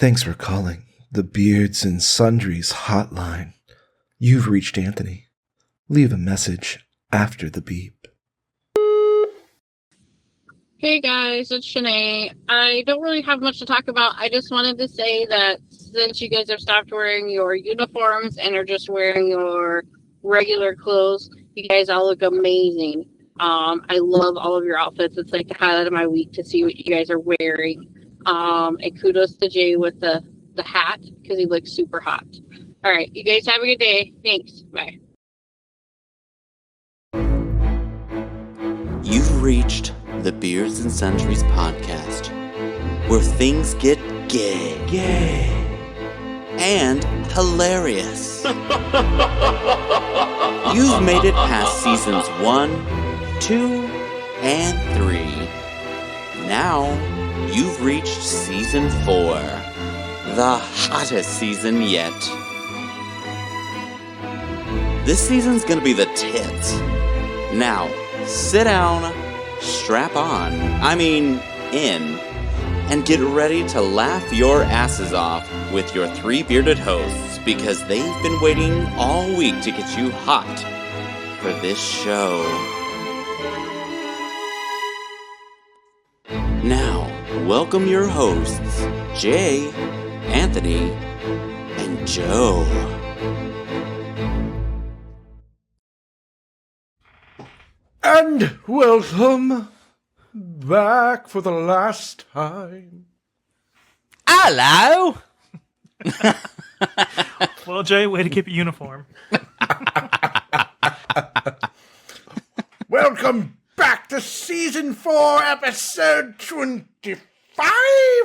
Thanks for calling the Beards and Sundries hotline. You've reached Anthony. Leave a message after the beep. Hey guys, it's Shanae. I don't really have much to talk about. I just wanted to say that since you guys have stopped wearing your uniforms and are just wearing your regular clothes, you guys all look amazing. I love all of your outfits. It's like the highlight of my week to see what you guys are wearing. And kudos to Jay with the hat because he looks super hot. All right, you guys have a good day. Thanks. Bye. You've reached the Beards and Sundries podcast, where things get gay, and hilarious. You've made it past seasons 1, 2, and 3. Now, you've reached season 4, the hottest season yet. This season's gonna be the tits. Now, sit down, strap on, in, and get ready to laugh your asses off with your 3 bearded hosts because they've been waiting all week to get you hot for this show. Now, welcome your hosts, Jay, Anthony, and Joe. And welcome back for the last time. Hello! Well, Jay, way to keep it uniform. Welcome back to Season 4, Episode 25,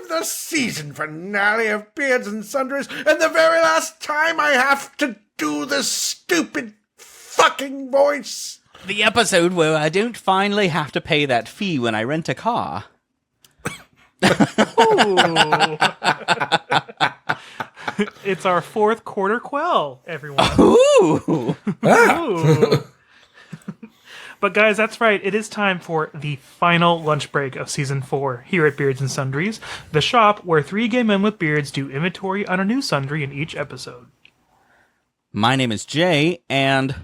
the season finale of Beards and Sundries, and the very last time I have to do the stupid fucking voice. The episode where I don't finally have to pay that fee when I rent a car. It's our 4th quarter quell, everyone. Ooh! Ooh. But guys, that's right. It is time for the final lunch break of Season 4 here at Beards and Sundries, the shop where 3 gay men with beards do inventory on a new sundry in each episode. My name is Jay, and...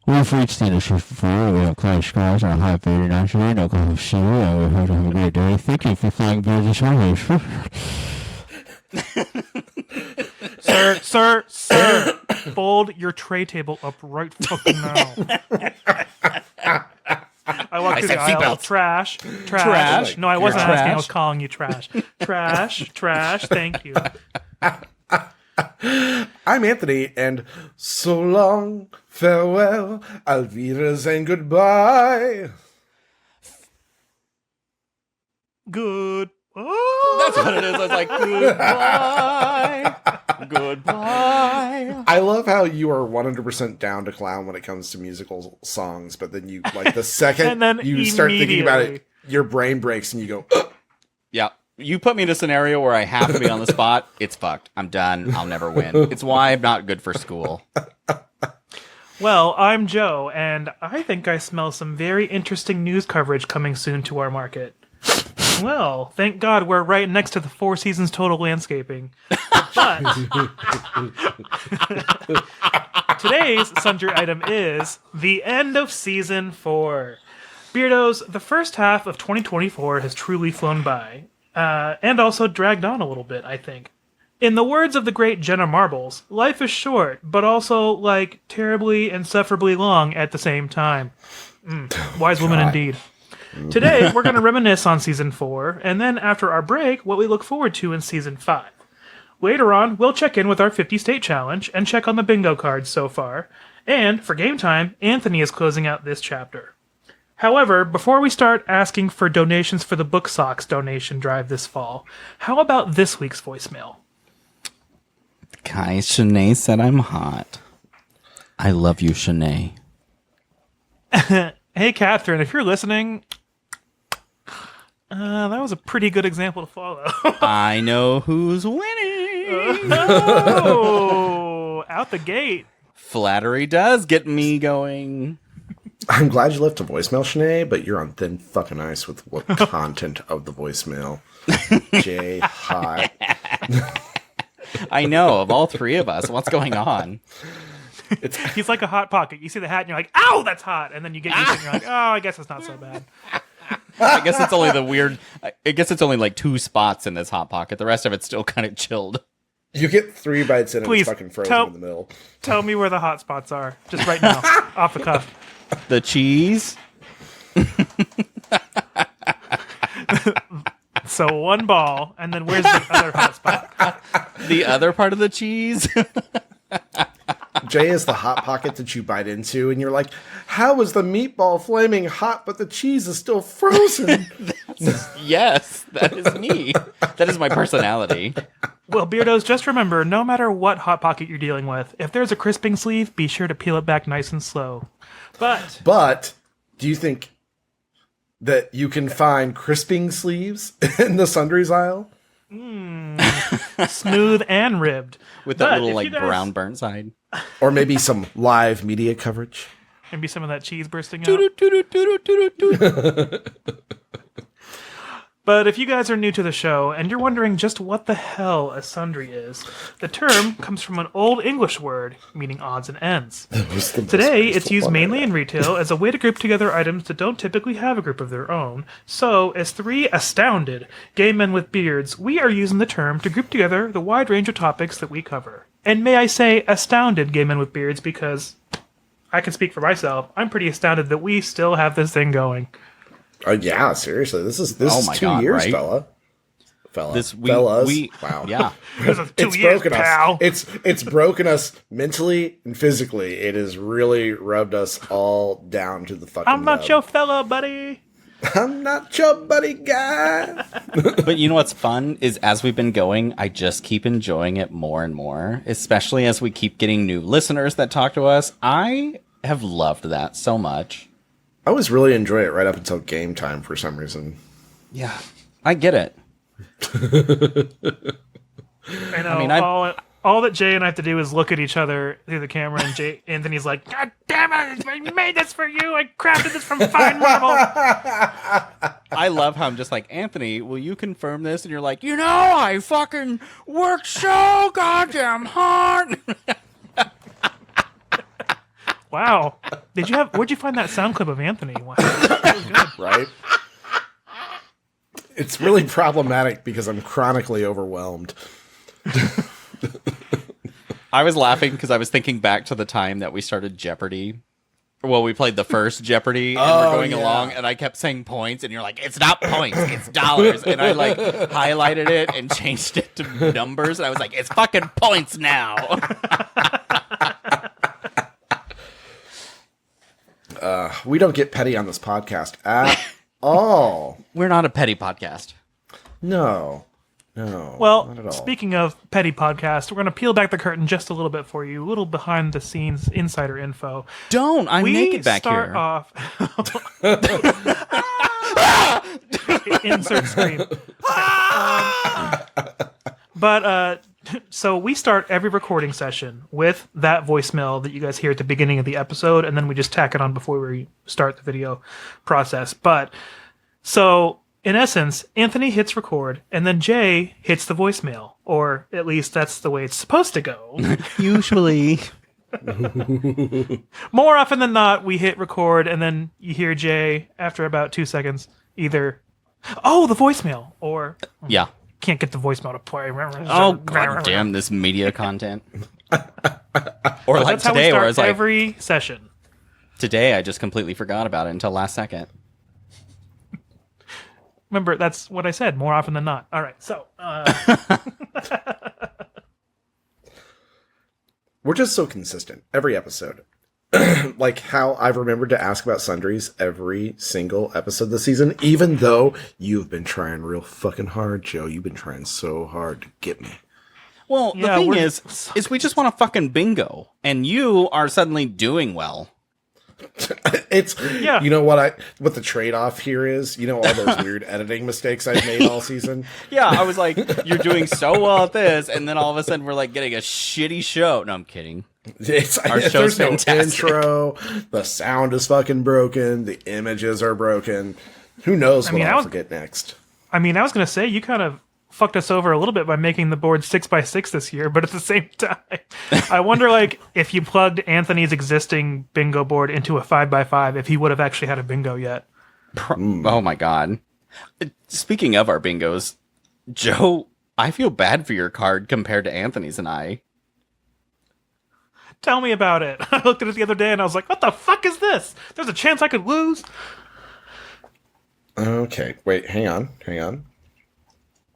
We've reached the end of Season 4. We have cloud skies on a high bearded naturally, no kind of sea, and we hope to have a great day. Thank you for flying Beards and Sundries. Sir, fold your tray table up right fucking now. I walked through the aisle. Trash. No, I wasn't asking. I was calling you trash. Trash. Thank you. I'm Anthony, and so long, farewell, Alviras, and goodbye. Good. That's what it is. I was like, goodbye. I love how you are 100% down to clown when it comes to musical songs, but then you, like, the second you start thinking about it, your brain breaks and you go, ugh. Yeah. You put me in a scenario where I have to be on the spot, it's fucked. I'm done. I'll never win. It's why I'm not good for school. Well, I'm Joe, and I think I smell some very interesting news coverage coming soon to our market. Well, thank God we're right next to the 4 Seasons Total Landscaping. But today's sundry item is the end of Season 4. Beardos, the first half of 2024 has truly flown by. And also dragged on a little bit, I think. In the words of the great Jenna Marbles, life is short, but also, like, terribly insufferably long at the same time. Wise woman indeed. Today, we're going to reminisce on Season 4, and then after our break, what we look forward to in Season 5. Later on, we'll check in with our 50-state challenge and check on the bingo cards so far. And, for game time, Anthony is closing out this chapter. However, before we start asking for donations for the Book Socks donation drive this fall, how about this week's voicemail? Kai Shanae said I'm hot. I love you, Shanae. Hey, Catherine, if you're listening, that was a pretty good example to follow. I know who's winning. Oh, out the gate. Flattery does get me going. I'm glad you left a voicemail, Shanae, but you're on thin fucking ice with what content of the voicemail. Jay, hot. I know, of all three of us, what's going on? He's like a hot pocket. You see the hat and you're like, ow, that's hot. And then you get used to it and you're like, oh, I guess it's not so bad. I guess it's only I guess it's only like 2 spots in this Hot Pocket. The rest of it's still kind of chilled. You get 3 bites in and Please, it's fucking frozen in the middle. Tell me where the hot spots are. Just right now. Off the cuff. The cheese. So 1 ball, and then where's the other hot spot? The other part of the cheese. Jay is the hot pocket that you bite into, and you're like, how is the meatball flaming hot, but the cheese is still frozen? Yes, that is me. That is my personality. Well, Beardos, just remember, no matter what hot pocket you're dealing with, if there's a crisping sleeve, be sure to peel it back nice and slow. But do you think that you can find crisping sleeves in the sundries aisle? Smooth and ribbed. With that But little if like you guys- brown burnt side. Or maybe some live media coverage? Maybe some of that cheese bursting out. Toot-toot-toot-toot-toot-toot. But if you guys are new to the show and you're wondering just what the hell a sundry is, the term comes from an old English word meaning odds and ends. Today, it's used mainly in retail as a way to group together items that don't typically have a group of their own. So, as 3 astounded gay men with beards, we are using the term to group together the wide range of topics that we cover. And may I say astounded gay men with beards because I can speak for myself. I'm pretty astounded that we still have this thing going. Yeah, seriously. This is my 2 God, years, right? Fellas. Wow. Yeah. This is 2 It's years, broken pal. us. It's broken us mentally and physically. It has really rubbed us all down to the fucking I'm not nub. your fella, buddy. I'm not your buddy guy. But you know what's fun is as we've been going, I just keep enjoying it more and more, especially as we keep getting new listeners that talk to us. I have loved that so much. I always really enjoy it right up until game time for some reason. Yeah, I get it. I know. I mean, all that Jay and I have to do is look at each other through the camera, and Anthony's like, God damn it, I made this for you. I crafted this from fine marble. I love how I'm just like, Anthony, will you confirm this? And you're like, I fucking work so goddamn hard. Wow. Where'd you find that sound clip of Anthony? Wow. That was good. Right? It's really problematic because I'm chronically overwhelmed. I was laughing because I was thinking back to the time that we started Jeopardy. Well, we played the first Jeopardy, and we're going along, and I kept saying points, and you're like, it's not points, it's dollars. And I, like, highlighted it and changed it to numbers, and I was like, it's fucking points now. We don't get petty on this podcast at all. We're not a petty podcast. No, not at Well, all. speaking of petty podcast, we're going to peel back the curtain just a little bit for you, a little behind the scenes insider info. I'm We naked back start here. off. Insert scream. So we start every recording session with that voicemail that you guys hear at the beginning of the episode, and then we just tack it on before we start the video process. So in essence, Anthony hits record, and then Jay hits the voicemail, or at least that's the way it's supposed to go. Usually. More often than not, we hit record, and then you hear Jay after about 2 seconds either, oh, the voicemail, or Yeah. can't get the voicemail to play. Oh, god damn this media content. Or like That's how we today, where I start was like, every session. today I just completely forgot about it until last second. Remember, that's what I said, more often than not. All right, so... We're just so consistent every episode. Like how I've remembered to ask about sundries every single episode this season, even though you've been trying real fucking hard, Joe. You've been trying so hard to get me. Well, Yeah, the thing we're- is we just want to fucking bingo, and you are suddenly doing well. It's Yeah. You know what the trade-off here is? You know all those weird editing mistakes I've made all season? Yeah, I was like, you're doing so well at this, and then all of a sudden we're like getting a shitty show. No, I'm kidding. Our show's There's no fantastic. intro. The sound is fucking broken. The images are broken. Who knows what I'll forget next? I mean, I was going to say, you kind of fucked us over a little bit by making the board 6x6 this year, but at the same time, I wonder, like, if you plugged Anthony's existing bingo board into a 5x5, if he would have actually had a bingo yet. Oh my god. Speaking of our bingos, Joe, I feel bad for your card compared to Anthony's and I. Tell me about it. I looked at it the other day and I was like, what the fuck is this? There's a chance I could lose. Okay, wait, hang on.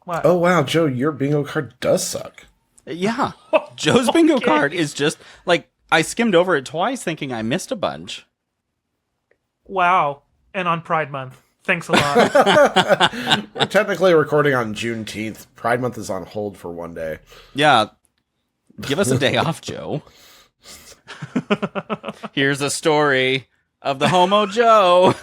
What? Oh, wow, Joe, your bingo card does suck. Yeah. Joe's bingo card is just, like, I skimmed over it twice thinking I missed a bunch. Wow. And on Pride Month. Thanks a lot. We're technically recording on Juneteenth. Pride Month is on hold for one day. Yeah. Give us a day off, Joe. Here's a story of the Homo Joe.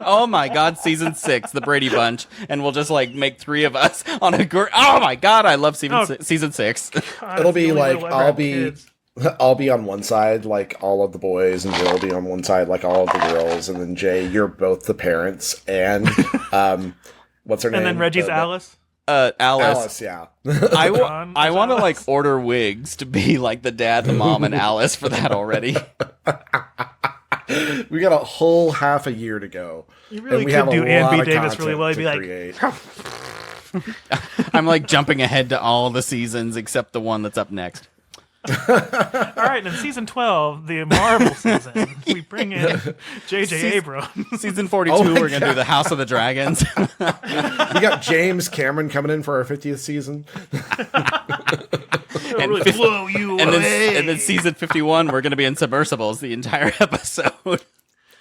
Oh my god, season 6, the Brady Bunch, and we'll just like make 3 of us on a oh my god, I love season 6. God, It'll it's be the only like way we'll ever have kids. I'll be on one side like all of the boys, and Jill will be on one side like all of the girls, and then Jay, you're both the parents, and what's her name? And then Reggie's Alice. Alice. Alice, yeah. I John, want to like Alice. order wigs to be like the dad, the mom, and Alice for that already. We got a whole half a year to go. You really and we could have a do Ann B. lot of Davis really well. You'd content be to like, create. I'm like jumping ahead to all the seasons except the one that's up next. all right, and in season 12, the Marvel season, we bring in J.J. Abrams. Season 42, Oh my we're gonna do the House of the Dragons. We got James Cameron coming in for our 50th season. It'll really blow you and away. then season 51, we're gonna be in submersibles the entire episode.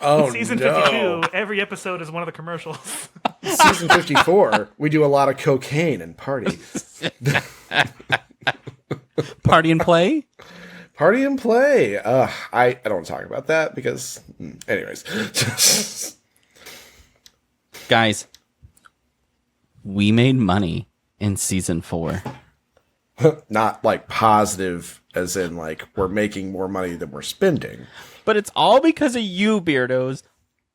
Oh, Season no. 52, every episode is one of the commercials. Season 54, we do a lot of cocaine and party. Party and play. Party and play. I don't want to talk about that because, anyways. Guys, we made money in season 4. Not like positive, as in like we're making more money than we're spending. But it's all because of you, Beardos.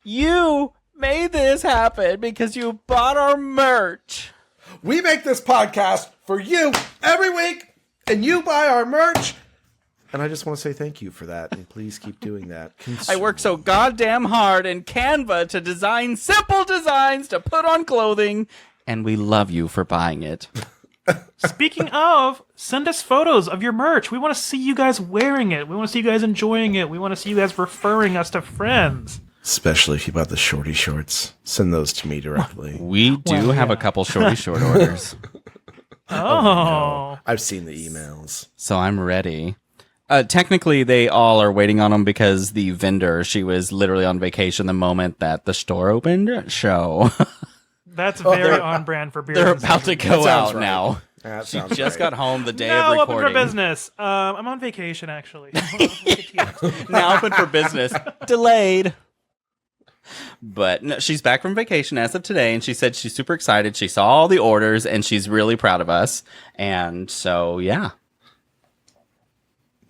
You made this happen because you bought our merch. We make this podcast for you every week, and you buy our merch. And I just want to say thank you for that, and please keep doing that. I work so goddamn hard in Canva to design simple designs to put on clothing, and we love you for buying it. Speaking of, send us photos of your merch. We want to see you guys wearing it. We want to see you guys enjoying it. We want to see you guys referring us to friends. Especially if you bought the shorty shorts. Send those to me directly. We do have a couple shorty short orders, Oh. I've seen the emails. so I'm ready. Technically, they all are waiting on them because the vendor, she was literally on vacation the moment that the store opened. Show. That's very on brand for beer. They're about to go sounds out right. now. That She sounds just right. got home the day now of open for recording. business. I'm on vacation, actually. Now open for business. Delayed. But no, she's back from vacation as of today, and she said she's super excited. She saw all the orders, and she's really proud of us. And so, yeah.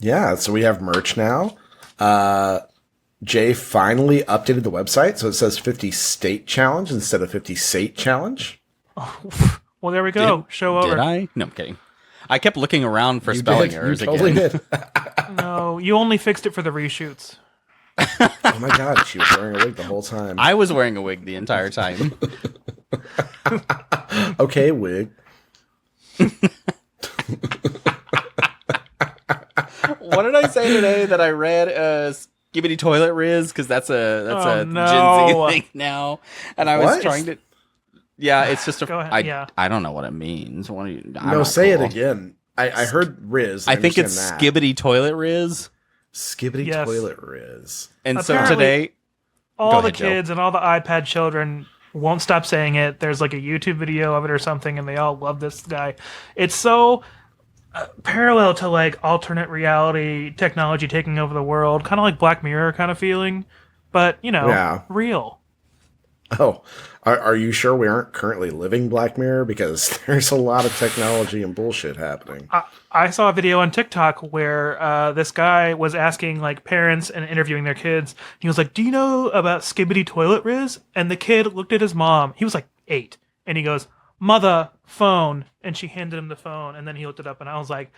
Yeah, so we have merch now. Jay finally updated the website, so it says 50 state challenge instead of 50 state challenge. Well, there we go. Show over. Did I? No, I'm kidding. I kept looking around for You spelling did. errors You totally again. did. No, you only fixed it for the reshoots. Oh my god, she was wearing a wig the whole time. I was wearing a wig the entire time. Okay, wig. What did I say today that I read? Skibbity toilet riz, because that's a no. Gen Z thing now. And I was What? trying to. Yeah, it's just a. Go ahead, I don't know what it means. What do you? I'm No, not say cool. it again. I heard Riz. I think it's understand that. skibbity toilet riz. Skibbity Yes. toilet Riz. And so Apparently- today, All Go the ahead, Joe. kids and all the iPad children won't stop saying it. There's like a YouTube video of it or something, and they all love this guy. It's so parallel to like alternate reality technology taking over the world, kind of like Black Mirror kind of feeling. but Yeah. real. Oh, are you sure we aren't currently living Black Mirror? Because there's a lot of technology and bullshit happening. I saw a video on TikTok where this guy was asking like parents and interviewing their kids. He was like, "Do you know about Skibbity Toilet Riz?" And the kid looked at his mom. He was like 8, and he goes, "Mother, phone," and she handed him the phone, and then he looked it up, and I was like,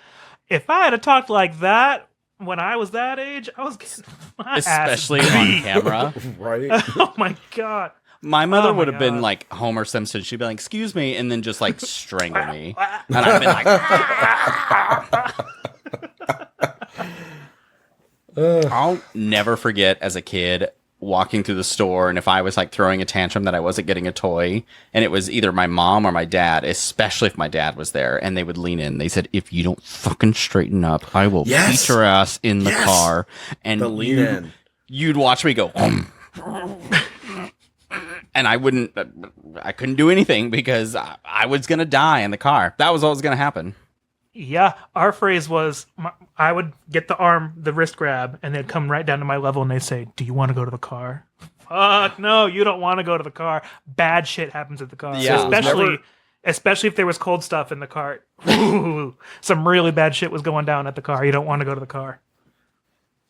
if I had talked like that when I was that age, I was getting my Especially ass on beat. camera. Right? Oh my god. My mother Oh my would have been God. like Homer Simpson. She'd be like, "Excuse me," and then just like strangle me. And I'd been like, I'll never forget as a kid walking through the store, and if I was like throwing a tantrum that I wasn't getting a toy, and it was either my mom or my dad, especially if my dad was there, and they would lean in. They said, "If you don't fucking straighten up, I will Yes. beat your ass in the Yes. car." And The lean in. you'd watch me go, and I couldn't do anything because I was going to die in the car. That was what was going to happen. Yeah, our phrase was, I would get the wrist grab, and they'd come right down to my level, and they'd say, "Do you want to go to the car?" Fuck, no, you don't want to go to the car. Bad shit happens at the car. Yeah. Especially if there was cold stuff in the cart. Ooh, some really bad shit was going down at the car. You don't want to go to the car.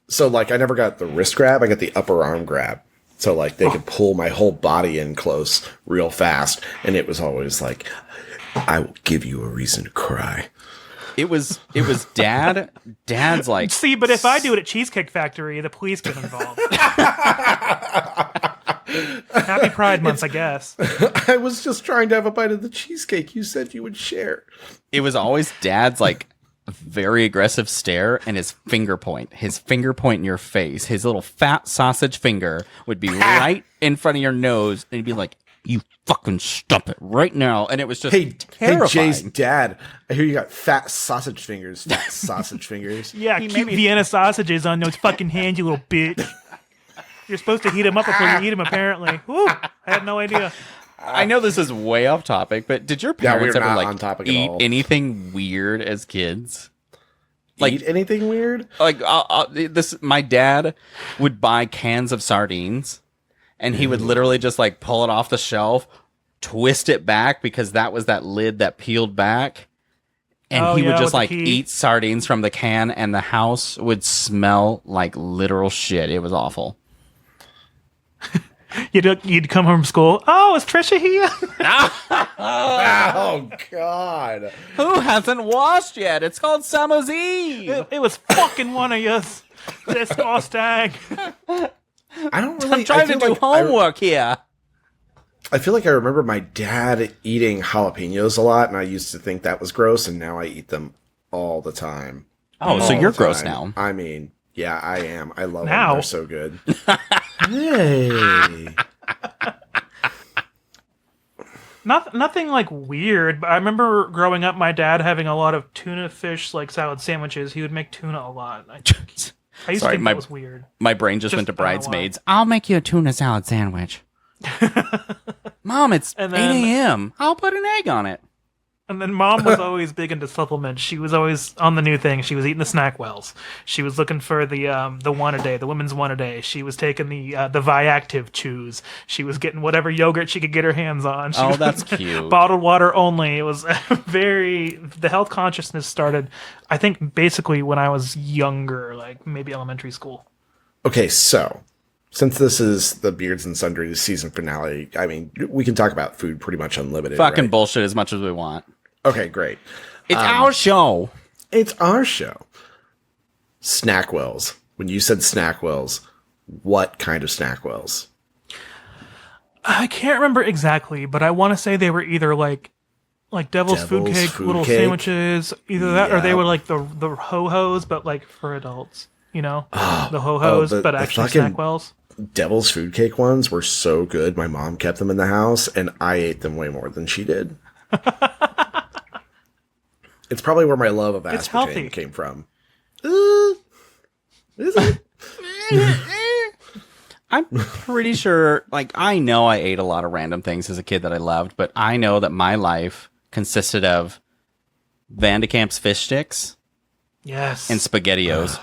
So, like, I never got the wrist grab. I got the upper arm grab. So, like, they could pull my whole body in close real fast. And it was always like, "I will give you a reason to cry." It was dad's like, See, but if I do it at Cheesecake Factory, the police get involved. Happy Pride Month, I guess. I was just trying to have a bite of the cheesecake you said you would share. it was always dad's like very aggressive stare and his finger point in your face. His little fat sausage finger would be right in front of your nose, and he'd be like, "You fucking stop it right now." And it was just Hey, terrifying. Jay's dad, I hear you got fat sausage fingers. Fat sausage fingers. Yeah, cute Vienna sausages on those fucking hands, you little bitch. You're supposed to heat them up before you eat them, apparently. Woo, I had no idea. I know this is way off topic, but did your parents we're ever not like on topic at eat all. anything weird as kids? Eat anything weird? Like my dad would buy cans of sardines, and he would literally just like pull it off the shelf, twist it back because that was that lid that peeled back, and Oh, he would yeah, just with the like key. eat sardines from the can, and the house would smell like literal shit. It was awful. You'd come home from school. Oh, is Trisha here? Oh, God. Who hasn't washed yet? It's called Summer's Eve. It was fucking one of yous. Disgusting. I don't really. I'm trying to do homework here. I feel like I remember my dad eating jalapenos a lot, and I used to think that was gross, and now I eat them all the time. Oh, so All you're the gross time. now. I mean, yeah, I am. I love Now? them. They're so good. Hey. Nothing like weird, but I remember growing up, my dad having a lot of tuna fish like salad sandwiches. He would make tuna a lot. I used Sorry, to think my- that was weird. My brain just went to I don't know why. Bridesmaids. I'll make you a tuna salad sandwich. Mom, it's And 8 then- a.m. I'll put an egg on it. And then mom was always big into supplements. She was always on the new thing. She was eating the snack wells. She was looking for the one a day, the women's one a day. She was taking the Viactive chews. She was getting whatever yogurt she could get her hands on. She Oh, was- that's cute. Bottled water only. It was the health consciousness started, I think, basically when I was younger, like maybe elementary school. Okay, so since this is the Beards and Sundries season finale, I mean, we can talk about food pretty much unlimited. Fucking right? bullshit as much as we want. Okay, great. It's our show. It's our show. Snackwells. When you said Snackwells, what kind of Snackwells? I can't remember exactly, but I want to say they were either like Devil's Food Devil's Cake Food little Cake? sandwiches, either that or they Yeah. were like the ho-hos, but like for adults, you know, the ho-hos, the but actually fucking- Snackwells. Devil's Food Cake ones were so good. My mom kept them in the house, and I ate them way more than she did. It's probably where my love of It's aspartame healthy. came from. Is it? I'm pretty sure, like, I know I ate a lot of random things as a kid that I loved, but I know that my life consisted of Van de Kamp's fish sticks Yes. and SpaghettiOs.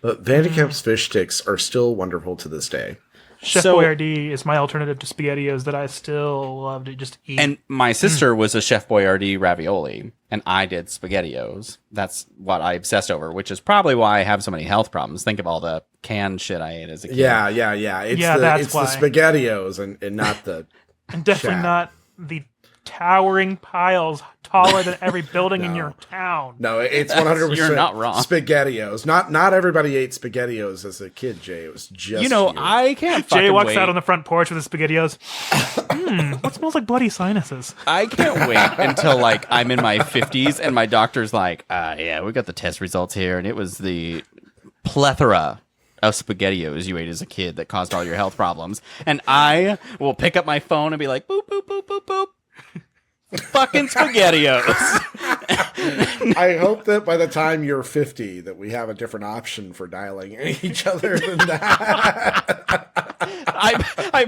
But Van de Kamp's fish sticks are still wonderful to this day. Chef So- Boyardee is my alternative to SpaghettiOs that I still love to just eat. And my sister was a Chef Boyardee ravioli, and I did SpaghettiOs. That's what I obsessed over, which is probably why I have so many health problems. Think of all the canned shit I ate as a kid. Yeah. That's It's why. the SpaghettiOs and not the. And definitely Chat. not the towering piles taller than every building in your town. No, it's 100%. You're not wrong. SpaghettiOs. Not everybody ate SpaghettiOs as a kid, Jay. It was just I can't fucking Jay walks wait. out on the front porch with his SpaghettiOs. What smells like bloody sinuses? I can't wait until like I'm in my 50s and my doctor's like, yeah, we got the test results here, and it was the plethora of SpaghettiOs you ate as a kid that caused all your health problems. And I will pick up my phone and be like, boop, boop, boop, boop, boop. Fucking SpaghettiOs. I hope that by the time you're 50 that we have a different option for dialing each other than that. I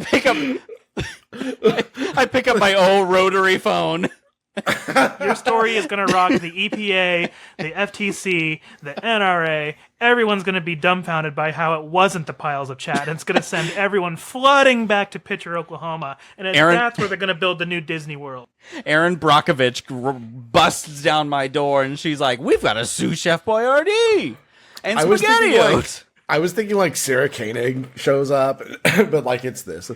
pick up my old rotary phone. Your story is going to rock the EPA, the FTC, the NRA. Everyone's going to be dumbfounded by how it wasn't the piles of chat. And it's going to send everyone flooding back to Pitcher, Oklahoma. And that's where they're going to build the new Disney World. Erin Brockovich busts down my door and she's like, we've got to sue Chef Boyardee and SpaghettiOs. I was thinking like Sarah Koenig shows up, but like it's this.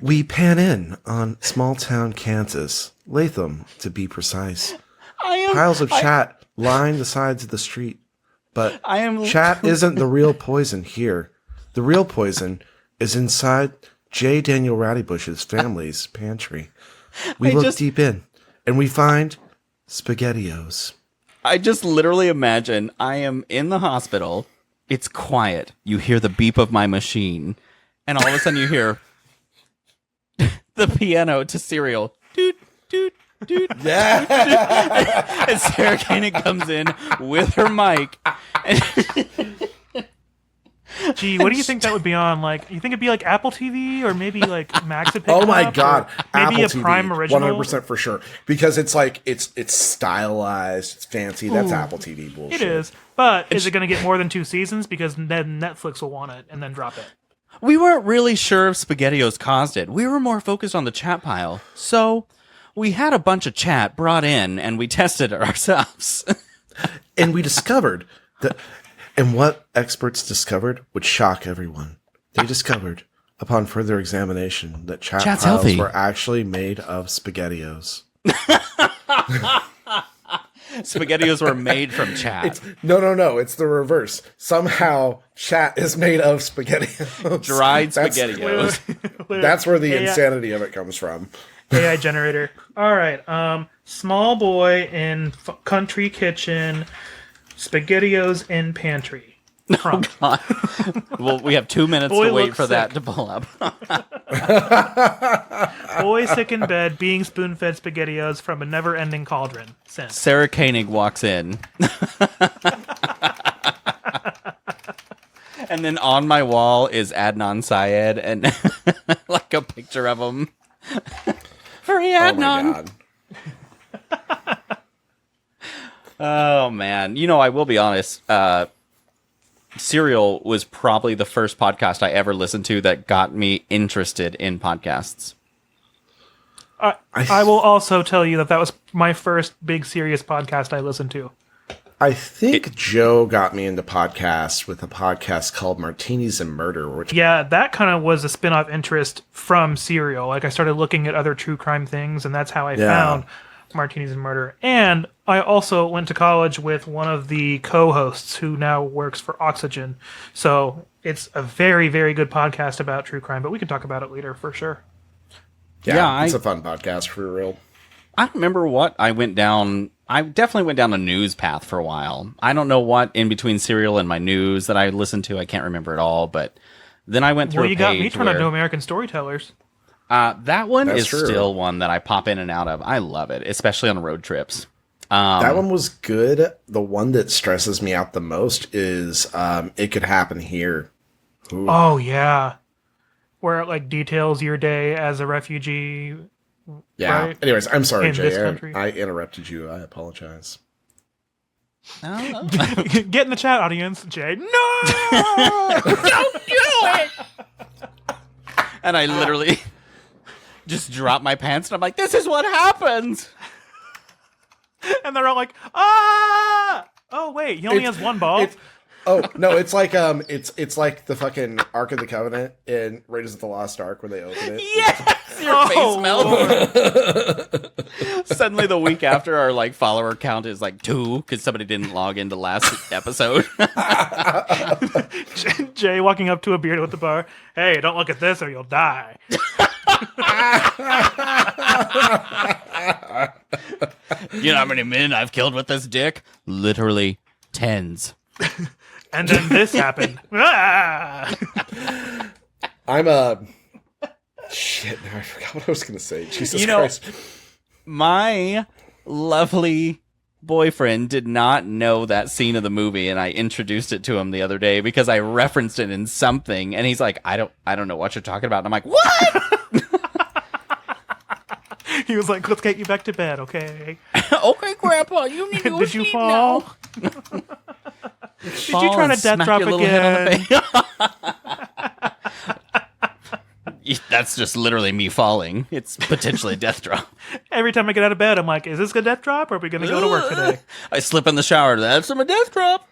We pan in on small town Kansas, Latham to be precise. Piles of chat line the sides of the street, but chat isn't the real poison here. The real poison is inside J. Daniel Raddybush's family's pantry. We look deep in, and we find SpaghettiOs. I just literally imagine I am in the hospital. It's quiet. You hear the beep of my machine, and all of a sudden you hear the piano to Serial. Doot, doot, doot. Yeah. And Sarah Koenig comes in with her mic. And Gee, what do you think that would be on? Like, you think it'd be like Apple TV or maybe like Max would pick Oh it my up, god, or maybe Apple a Prime TV, original? 100% for sure. Because it's like it's stylized, it's fancy. That's Apple TV bullshit. It is, but is it going to get more than 2 seasons? Because then Netflix will want it and then drop it. we weren't really sure if SpaghettiOs caused it. We were more focused on the chat pile. So we had a bunch of chat brought in and we tested it ourselves. And we discovered that, and what experts discovered would shock everyone. They discovered, upon further examination, that chat Chat's piles healthy. were actually made of SpaghettiOs. SpaghettiOs were made from chat. No. It's the reverse. Somehow, chat is made of SpaghettiOs. Dried That's- SpaghettiOs. That's where the Yeah. insanity of it comes from. AI generator. All right. Small boy in country kitchen. SpaghettiOs in pantry. Prompt. Well, we have 2 minutes Boy to wait looks for that sick. to pull up. Boy sick in bed, being spoon-fed SpaghettiOs from a never-ending cauldron. Sent. Sarah Koenig walks in. And then on my wall is Adnan Syed and like a picture of him. Free Oh my Adnan. god. Oh man. You know, I will be honest. Serial was probably the first podcast I ever listened to that got me interested in podcasts. I will also tell you that was my first big serious podcast I listened to. I think Joe got me into podcasts with a podcast called Martinis and Murder, which Yeah, that kind of was a spin-off interest from Serial. Like, I started looking at other true crime things, and that's how I found Martinis and Murder. And I also went to college with one of the co-hosts who now works for Oxygen. So it's a very, very good podcast about true crime, but we can talk about it later for sure. Yeah, it's a fun podcast for real. I don't remember what I went down. I definitely went down a news path for a while. I don't know what in between Serial and my news that I listened to. I can't remember it all, but then I went through Well, you a got me page turned on to where American Storytellers. that one That's is true. still one that I pop in and out of. I love it, especially on road trips. That one was good. The one that stresses me out the most is It Could Happen Here. Ooh. Oh, yeah. Where it, like, details your day as a refugee. Yeah. Right. Anyways, I'm sorry, In this Jay. country. I interrupted you. I apologize. Oh. Get in the chat, audience. Jay, no! Don't do it! And I literally just drop my pants and I'm like, this is what happens. And they're all like, ah! Oh, wait, he only has one ball? Oh no, it's like it's like the fucking Ark of the Covenant in Raiders of the Lost Ark where they open it. Yes! Your face melts. Suddenly the week after, our like follower count is like 2 because somebody didn't log into last episode. Jay walking up to a beard with the bar. Hey, don't look at this or you'll die. You know how many men I've killed with this dick? Literally tens. And then this happened. Ah! I'm shit. Now I forgot what I was gonna say. Jesus Christ. My lovely boyfriend did not know that scene of the movie, and I introduced it to him the other day because I referenced it in something, and he's like, I don't know what you're talking about. And I'm like, what? He was like, let's get you back to bed, okay? Okay, Grandpa, you need to go Did you sleep fall? now. Did you try to death drop again? That's just literally me falling. It's potentially a death drop. Every time I get out of bed, I'm like, is this a death drop or are we going to go to work today? I slip in the shower. That's from a death drop.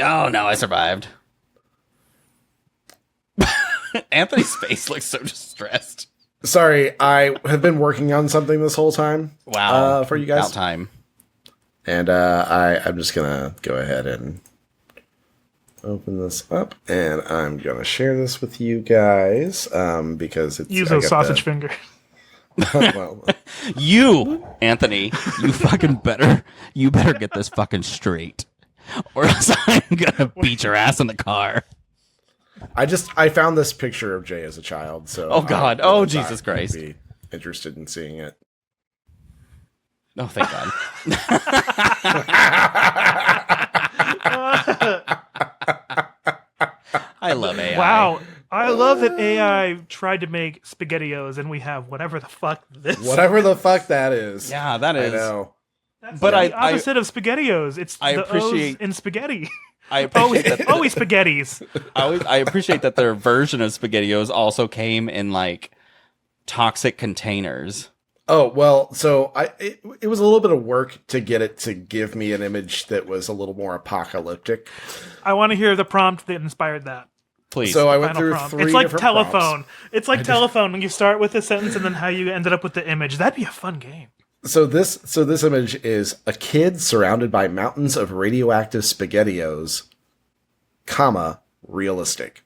Oh, no, I survived. Anthony's face looks so distressed. Sorry, I have been working on something this whole time. Wow. For you guys. About time. And I'm just gonna go ahead and open this up, and I'm gonna share this with you guys because it's Use those sausage fingers. Well, You, Anthony, you better get this fucking straight, or else I'm gonna beat your ass in the car. I found this picture of Jay as a child, so Oh, God. I Oh, thought Jesus you'd Christ. be interested in seeing it. Oh, thank God. I love AI. Wow. I love that AI tried to make SpaghettiOs and we have whatever the fuck this Whatever the fuck that is. Yeah, that I is. know. That's But the opposite of SpaghettiOs. It's I the appreciate- O's in spaghetti. I appreciate that. Always spaghettis. I appreciate that their version of SpaghettiOs also came in like toxic containers. Oh, well, so it was a little bit of work to get it to give me an image that was a little more apocalyptic. I want to hear the prompt that inspired that. Please. So I went Final through prompt. 3 It's like different telephone. prompts. It's like telephone when you start with a sentence and then how you ended up with the image. That'd be a fun game. So this image is a kid surrounded by mountains of radioactive SpaghettiOs, comma, realistic.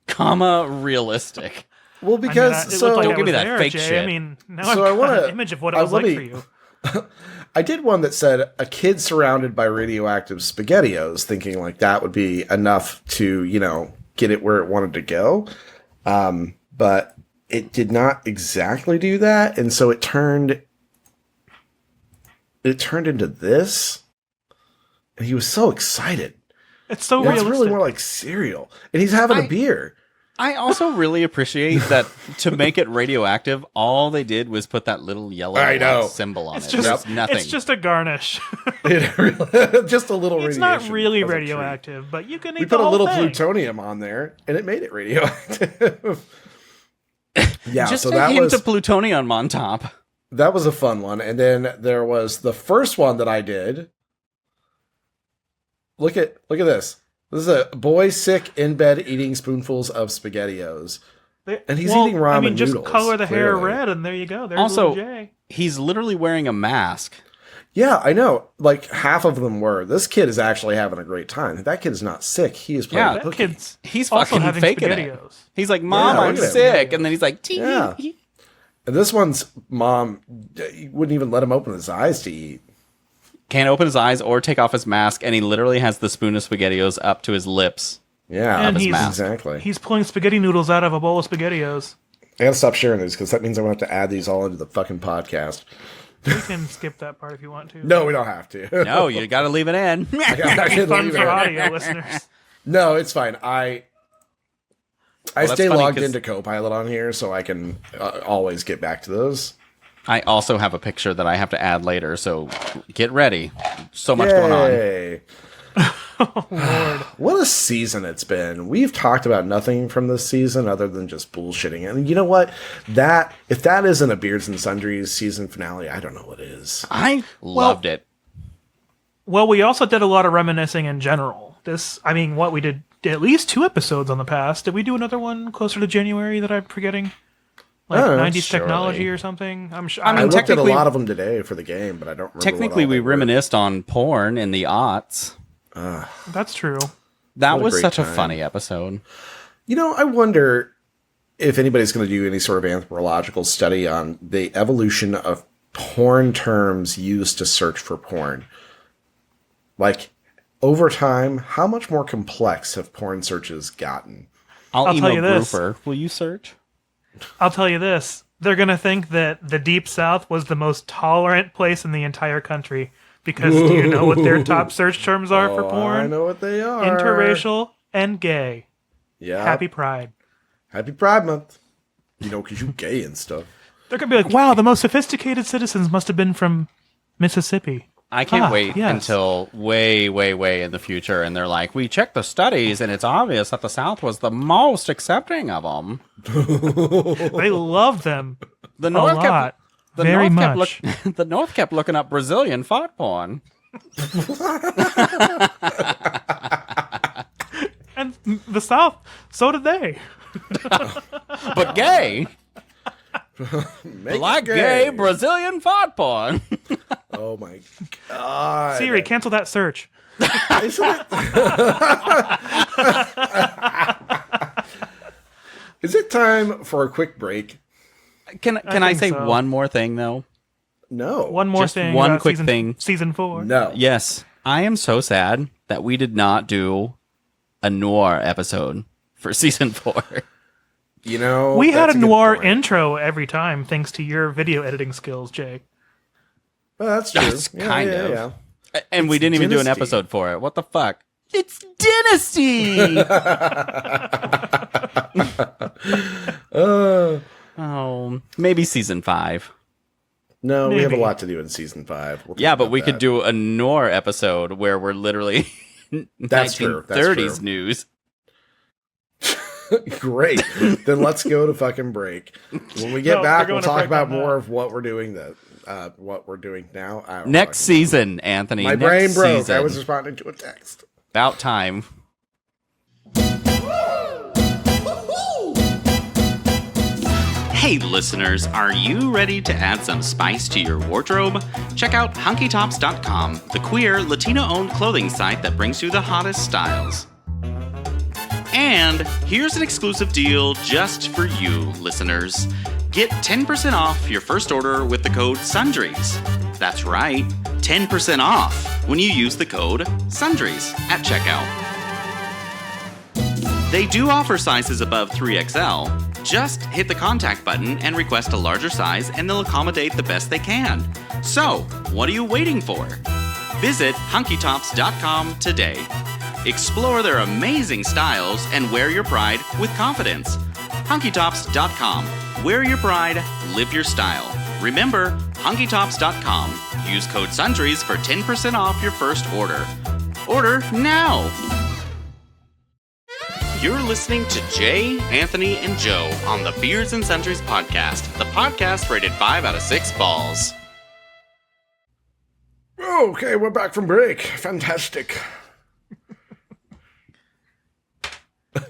Comma realistic. Well, because it looked like Don't I give me was that there, fake Jay. shit. I mean, now So I've I got wanna- an image of what it was let like me- for you. I did one that said a kid surrounded by radioactive SpaghettiOs, thinking like that would be enough to, get it where it wanted to go. But it did not exactly do that. And so it turned into this. And he was so excited. It's so It's realistic. really more like cereal. And he's having a beer. I also really appreciate that to make it radioactive, all they did was put that little yellow I know. symbol on It's it. just, There's nothing. It's just a garnish. Just a little It's radiation. not really as a treat. radioactive, but you can eat We the put a whole little thing. plutonium on there, and it made it radioactive. Yeah, just so a that hint was of plutonium on top. that was a fun one. And then there was the first one that I did. Look at this. This is a boy sick in bed eating spoonfuls of SpaghettiOs. And he's eating ramen I mean, just noodles, color the hair clearly. red, and there you go. There's Also, little Jay. He's literally wearing a mask. Yeah, I know. Like half of them were. This kid is actually having a great time. That kid is not sick. He is playing Yeah, That hooky. kid's He's also fucking having faking it. SpaghettiOs. He's like, Mom, Yeah, I'm look at him. sick. And then he's like, tee. Yeah. And this one's mom wouldn't even let him open his eyes to eat. Can't open his eyes or take off his mask. And he literally has the spoon of SpaghettiOs up to his lips. Yeah, And he's exactly. He's pulling spaghetti noodles out of a bowl of SpaghettiOs. I gotta stop sharing these because that means I'm gonna have to add these all into the fucking podcast. You can skip that part if you want to. No, we don't have to. No, you got to leave it in. I can Fun leave for it. audio listeners. No, it's fine. I that's stay funny logged 'cause- into Copilot on here, so I can always get back to those. I also have a picture that I have to add later, so get ready. So much going on. Yay. What a season it's been. We've talked about nothing from this season other than just bullshitting. And you know what? If that isn't a Beards and Sundries season finale, I don't know what is. I loved it. Well, we also did a lot of reminiscing in general. We did at least 2 episodes on the past. Did we do another one closer to January that I'm forgetting? Like 90s technology or something? I'm sure. I looked at a lot of them today for the game, but I don't remember. Technically, we reminisced on porn in the aughts. That's true. That was great such a time. funny episode. You know, I wonder if anybody's going to do any sort of anthropological study on the evolution of porn terms used to search for porn. Like, over time, how much more complex have porn searches gotten? I'll tell email you this. Grouper. Will you search? I'll tell you this. They're going to think that the Deep South was the most tolerant place in the entire country. Because do you know what their top search terms are for porn? I know what they are. Interracial and gay. Yeah. Happy Pride. Happy Pride Month. You know, because you gay and stuff. They're going to be like, wow, the most sophisticated citizens must have been from Mississippi. I can't wait yes. until way, way, way in the future, and they're like, we checked the studies, and it's obvious that the South was the most accepting of them. They love them The a North lot. Very much. The North kept looking up Brazilian fart porn. And the South, so did they. But gay. Make Like it gay Brazilian fart porn. Oh my god. Siri, cancel that search. Is it time for a quick break? Can I think say so. one more thing, though? No. One more Just thing. one about quick thing. Season 4. No. Yes. I am so sad that we did not do a noir episode for season 4. You know, We had that's a good noir point. intro every time, thanks to your video editing skills, Jake. Well, that's true. That's kind of. Yeah. And we didn't even do an Dynasty. episode for it. What the fuck? It's Dynasty! Oh, maybe season 5. No, we have a Maybe. lot to do in season 5. We'll talk Yeah, but about we could that. do a noir episode where we're literally That's true. That's 1930s true. news. Great. Then let's go to fucking break. When we get No, back, we're we'll going to talk break about on that. more of what we're doing what we're doing now. I don't Next fucking know. season, Anthony. My next brain broke. Season. I was responding to a text. About time. Hey listeners, are you ready to add some spice to your wardrobe? Check out hunkytops.com, the queer Latino-owned clothing site that brings you the hottest styles. And here's an exclusive deal just for you listeners. Get 10% off your first order with the code SUNDRIES. That's right, 10% off when you use the code SUNDRIES at checkout. They do offer sizes above 3XL. Just hit the contact button and request a larger size and they'll accommodate the best they can. So, what are you waiting for? Visit hunkytops.com today. Explore their amazing styles and wear your pride with confidence. hunkytops.com. Wear your pride, live your style. Remember, hunkytops.com. Use code SUNDRIES for 10% off your first order. Order now! You're listening to Jay, Anthony, and Joe on the Beards and Sundries podcast, the podcast rated 5 out of 6 balls. Okay, we're back from break. Fantastic.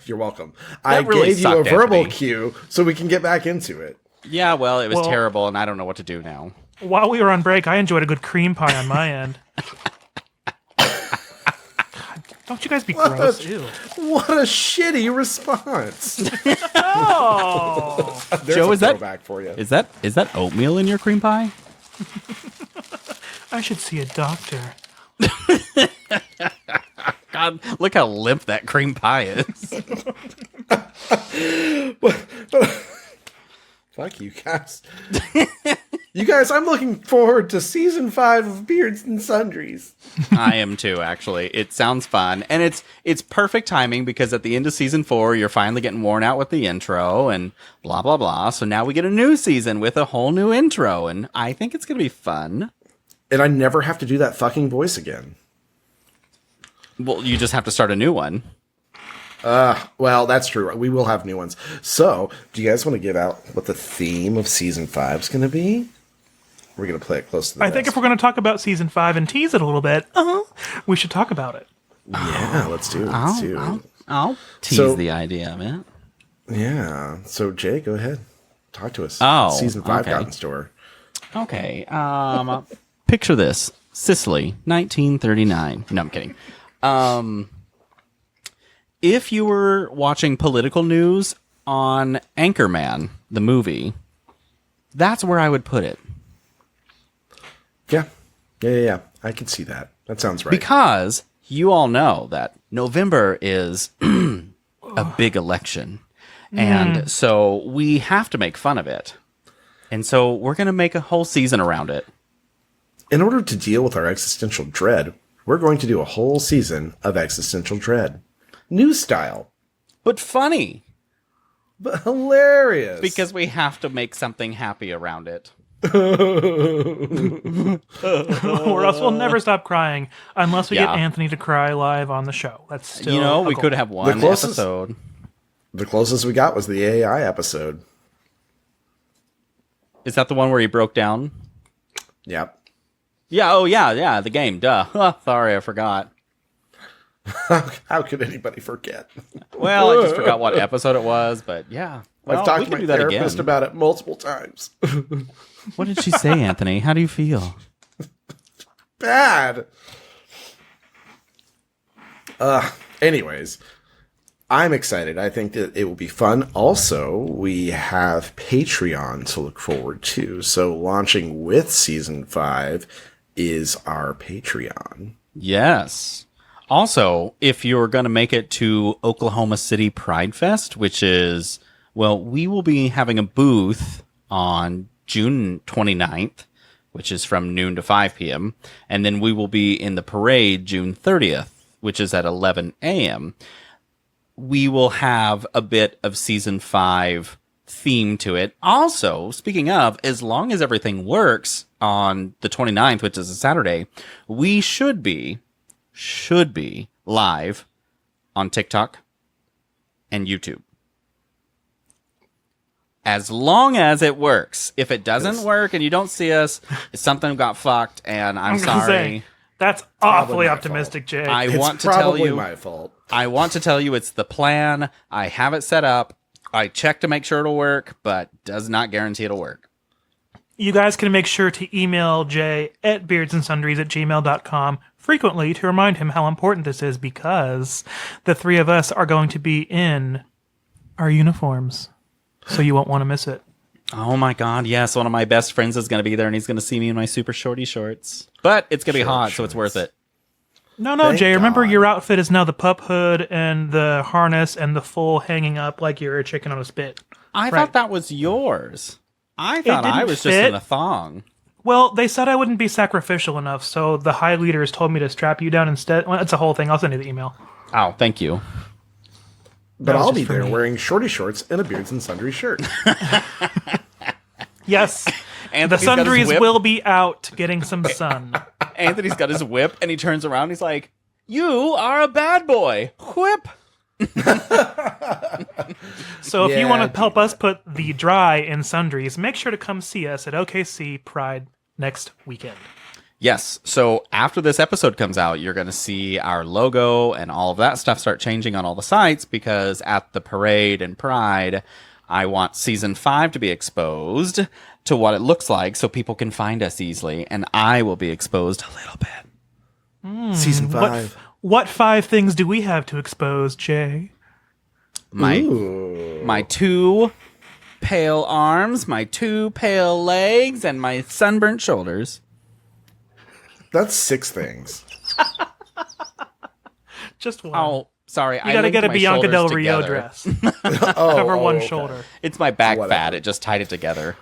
You're welcome. I really gave you a sucked, verbal Anthony. cue so we can get back into it. Yeah, well, it was Well- terrible, and I don't know what to do now. While we were on break, I enjoyed a good cream pie on my end. Don't you guys be gross. Ew. What a shitty response. Oh! There's Joe, a is that- throwback for you? Is that oatmeal in your cream pie? I should see a doctor. God, look how limp that cream pie is. Fuck you guys. You guys, I'm looking forward to season 5 of Beards and Sundries. I am too, actually. It sounds fun. And it's perfect timing because at the end of season 4, you're finally getting worn out with the intro and blah, blah, blah. So now we get a new season with a whole new intro. And I think it's going to be fun. And I never have to do that fucking voice again. Well, you just have to start a new one. Well, that's true. We will have new ones. So, do you guys want to give out what the theme of season 5 is going to be? We're going to play it close to the I think if we're going to talk about season 5 and tease it a little bit, we should talk about it. Yeah, let's do it. I'll tease the idea, man. Yeah. So, Jay, go ahead. Talk to us. Oh, season 5 okay. got in store. Okay. Picture this. Sicily, 1939. No, I'm kidding. If you were watching political news on Anchorman, the movie, that's where I would put it. Yeah. I can see that. That sounds right. Because you all know that November is a big election. And so we have to make fun of it. And so we're going to make a whole season around it. In order to deal with our existential dread, we're going to do a whole season of existential dread. New style. But funny. But hilarious. Because we have to make something happy around it. Or else we'll never stop crying unless we get Anthony to cry live on the show. That's still we goal. could have one episode. The closest we got was the AI episode. Is that the one where he broke down? Yep. Yeah, oh yeah, the game, duh. Sorry, I forgot. How could anybody forget? Well, I just forgot what episode it was, but yeah. Well, I've talked we to can my do that therapist again. about it multiple times. What did she say, Anthony? How do you feel? Bad. Anyways, I'm excited. I think that it will be fun. Also, we have Patreon to look forward to. So launching with season 5 is our Patreon. Yes. Also, if you're going to make it to Oklahoma City Pride Fest, which is, well, we will be having a booth on June 29th, which is from noon to 5 p.m. And then we will be in the parade June 30th, which is at 11 a.m. We will have a bit of season 5 theme to it. Also, speaking of, as long as everything works on the 29th, which is a Saturday, we should be live on TikTok and YouTube. As long as it works. If it doesn't work and you don't see us, something got fucked, and I'm gonna sorry. say, that's awfully optimistic, Jay. It's want to tell probably you, my fault. I want to tell you it's the plan. I have it set up. I check to make sure it'll work, but does not guarantee it'll work. You guys can make sure to email Jay at beardsandsundries@gmail.com frequently to remind him how important this is, because the three of us are going to be in our uniforms. So you won't want to miss it. Oh my god, yes. One of my best friends is going to be there, and he's going to see me in my super shorty shorts. But it's going to be hot, so it's worth it. No, Thank Jay, remember God. your outfit is now the pup hood and the harness and the full hanging up like you're a chicken on a spit. I thought that was yours. I thought didn't I was just fit. in a thong. Well, they said I wouldn't be sacrificial enough, so the high leaders told me to strap you down instead. Well, it's a whole thing. I'll send you the email. Oh, thank you. But was I'll just be for there me. wearing shorty shorts and a Beards and Sundries shirt. Yes, the Anthony's got his sundries whip. will be out getting some sun. Anthony's got his whip, and he turns around. He's like, "You are a bad boy. Whip." So if you Yeah, want to help us put the dry in sundries, make sure to come see us at OKC Pride next weekend. Yes. So after this episode comes out, you're going to see our logo and all of that stuff start changing on all the sites, because at the parade and Pride, I want season 5 to be exposed to what it looks like so people can find us easily, and I will be exposed a little bit. Season 5. What 5 things do we have to expose, Jay? My 2 pale arms, my 2 pale legs, and my sunburnt shoulders. That's 6 things. Just one. Oh, sorry. you got to get a Bianca Del Rio dress. Cover one okay. shoulder. It's my back Whatever. fat. It just tied it together.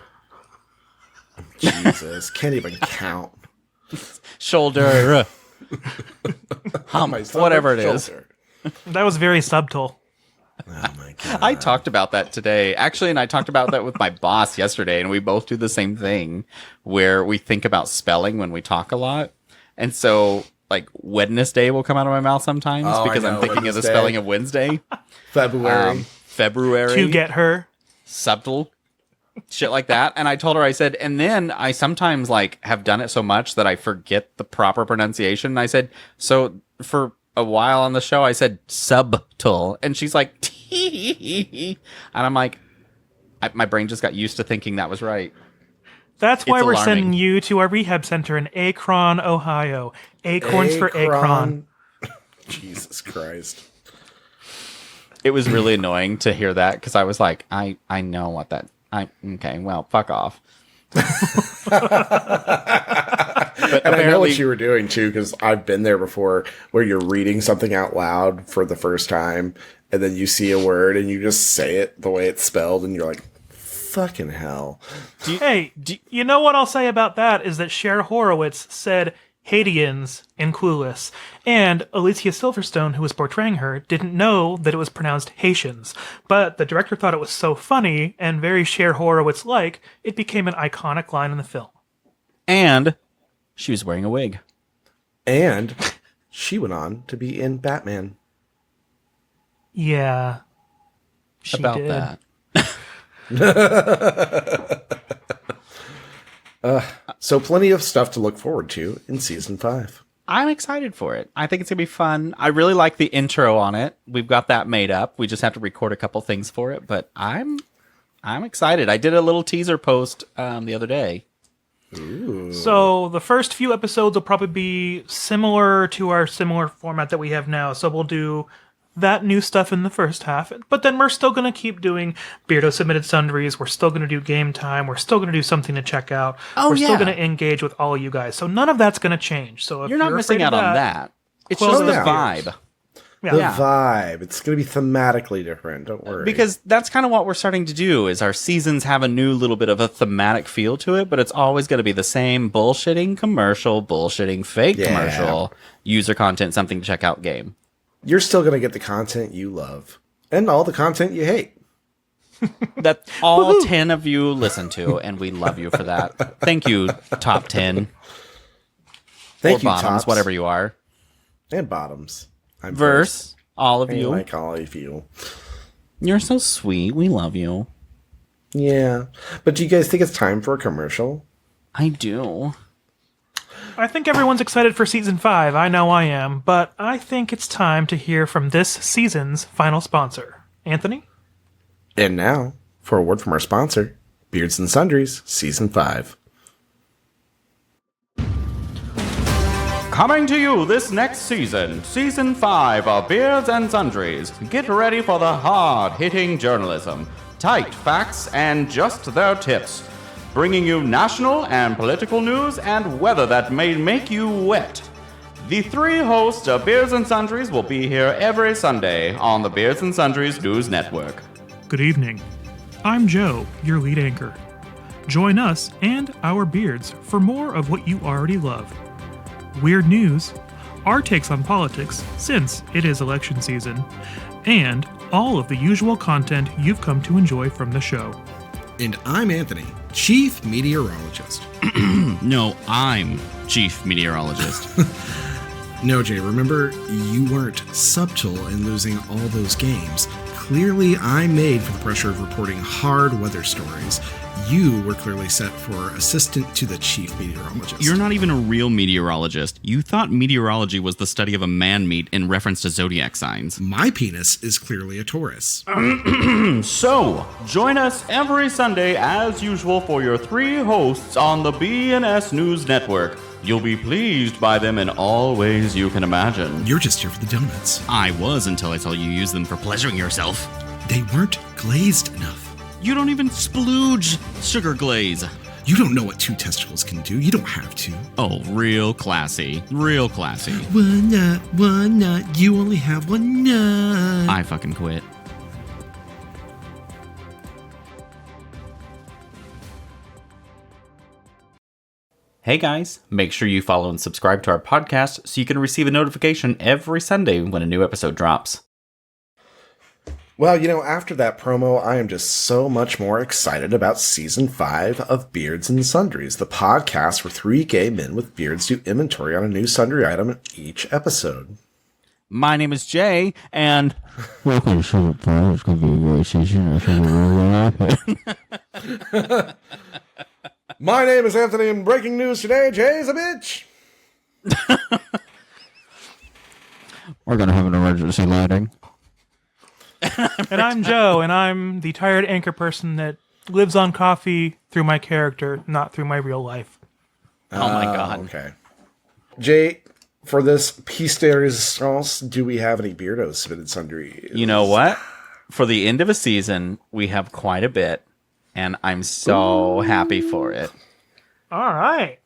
Jesus, can't even count. Shoulder. My stomach, Whatever it is. shoulder. That was very subtle. Oh my god. I talked about that today, actually, and I talked about that with my boss yesterday, and we both do the same thing where we think about spelling when we talk a lot. And so, like, Wednesday will come out of my mouth sometimes Oh, I because I'm know, thinking of the Wednesday. spelling of Wednesday. February. February. To get her. Subtle. Shit like that. And I told her, I said, and then I sometimes, like, have done it so much that I forget the proper pronunciation. And I said, so for a while on the show, I said subtle. And she's like, and I'm like, my brain just got used to thinking that was right. That's why It's we're alarming. sending you to our rehab center in Akron, Ohio. Acorns for Akron. Jesus Christ. It was really annoying to hear that because I was like, I know what that. Okay, well, fuck off. But And I know what apparently, you were doing too, because I've been there before where you're reading something out loud for the first time, and then you see a word and you just say it the way it's spelled, and you're like, fucking hell. Hey, you know what I'll say about that is that Cher Horowitz said Haitians in Clueless, and Alicia Silverstone, who was portraying her, didn't know that it was pronounced Haitians. But the director thought it was so funny and very Cher Horowitz-like, it became an iconic line in the film. and she was wearing a wig. And she went on to be in Batman. Yeah. She About did. that. So plenty of stuff to look forward to in season 5. I'm excited for it. I think it's gonna be fun. I really like the intro on it. We've got that made up. We just have to record a couple things for it, but I'm excited. I did a little teaser post the other day. So the first few episodes will probably be similar to our similar format that we have now. So we'll do that new stuff in the first half, but then we're still going to keep doing Beardo Submitted Sundries. We're still going to do Game Time. We're still going to do something to check out. We're still yeah. going to engage with all of you guys. So none of that's going to change. So if You're not missing afraid out of on that. It's close just the your vibe. Yeah. The vibe. It's going to be thematically different. Don't worry. Because that's kind of what we're starting to do is our seasons have a new little bit of a thematic feel to it, but it's always going to be the same bullshitting commercial, bullshitting fake Yeah. commercial, user content, something to check out game. you're still going to get the content you love and all the content you hate. That all 10 of you listen to, and we love you for that. Thank you, top 10. Thank or you, bottoms, tops. whatever you are. And bottoms. I'm Verse, all of I you. like all of you. You're so sweet. We love you. Yeah. But do you guys think it's time for a commercial? I do. I think everyone's excited for season 5. I know I am, but I think it's time to hear from this season's final sponsor. Anthony? And now, for a word from our sponsor, Beards and Sundries, Season 5. Coming to you this next season, Season 5 of Beards and Sundries. Get ready for the hard-hitting journalism, tight facts, and just their tips. Bringing you national and political news and weather that may make you wet. The 3 hosts of Beards and Sundries will be here every Sunday on the Beards and Sundries News Network. Good evening. I'm Joe, your lead anchor. Join us and our beards for more of what you already love. Weird news, our takes on politics since it is election season, and all of the usual content you've come to enjoy from the show. And I'm Anthony, Chief Meteorologist. No, I'm Chief Meteorologist. No, Jay, remember, you weren't subtle in losing all those games. Clearly, I'm made for the pressure of reporting hard weather stories. You were clearly set for assistant to the chief meteorologist. You're not even a real meteorologist. You thought meteorology was the study of a man-meat in reference to zodiac signs. My penis is clearly a Taurus. So, join us every Sunday as usual for your 3 hosts on the BNS News Network. You'll be pleased by them in all ways you can imagine. You're just here for the donuts. I was until I saw you use them for pleasuring yourself. They weren't glazed enough. You don't even splooge sugar glaze. You don't know what 2 testicles can do. You don't have to. Oh, real classy. Real classy. One nut. You only have one nut. I fucking quit. Hey guys, make sure you follow and subscribe to our podcast so you can receive a notification every Sunday when a new episode drops. Well, after that promo, I am just so much more excited about Season 5 of Beards and Sundries, the podcast where 3 gay men with beards do inventory on a new sundry item in each episode. My name is Jay, and... Welcome to Season 5. It's going to be a great season. I think we're really happy. My name is Anthony, and breaking news today, Jay's a bitch. We're going to have an emergency landing. And I'm Joe, and I'm the tired anchor person that lives on coffee through my character, not through my real life. Oh my god. Okay. Jay, for this piece de resistance, do we have any beardos submitted sundries? You know what? For the end of a season, we have quite a bit, and I'm so happy for it. All right.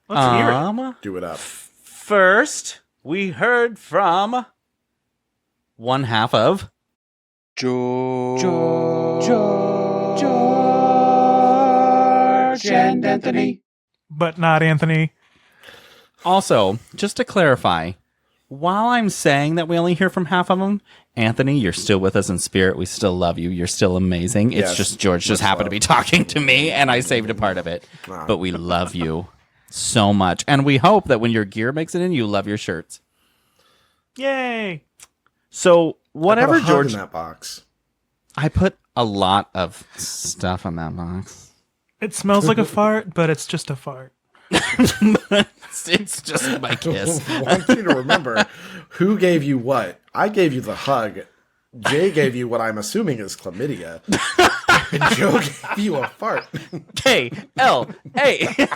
Let's hear it. Do it up. First, we heard from one half of George and Anthony. But not Anthony. Also, just to clarify, while I'm saying that we only hear from half of them, Anthony, you're still with us in spirit. We still love you. You're still amazing. It's Yes, just George just happened to be talking to me, and I saved a part of it. But we love you so much. And we hope that when your gear makes it in, you love your shirts. Yay. So, whatever I put a hug George... in that box. I put a lot of stuff in that box. It smells like a fart, but it's just a fart. It's just my kiss. I want you to remember who gave you what. I gave you the hug. Jay gave you what I'm assuming is chlamydia. And Joe gave you a fart. K-L-A.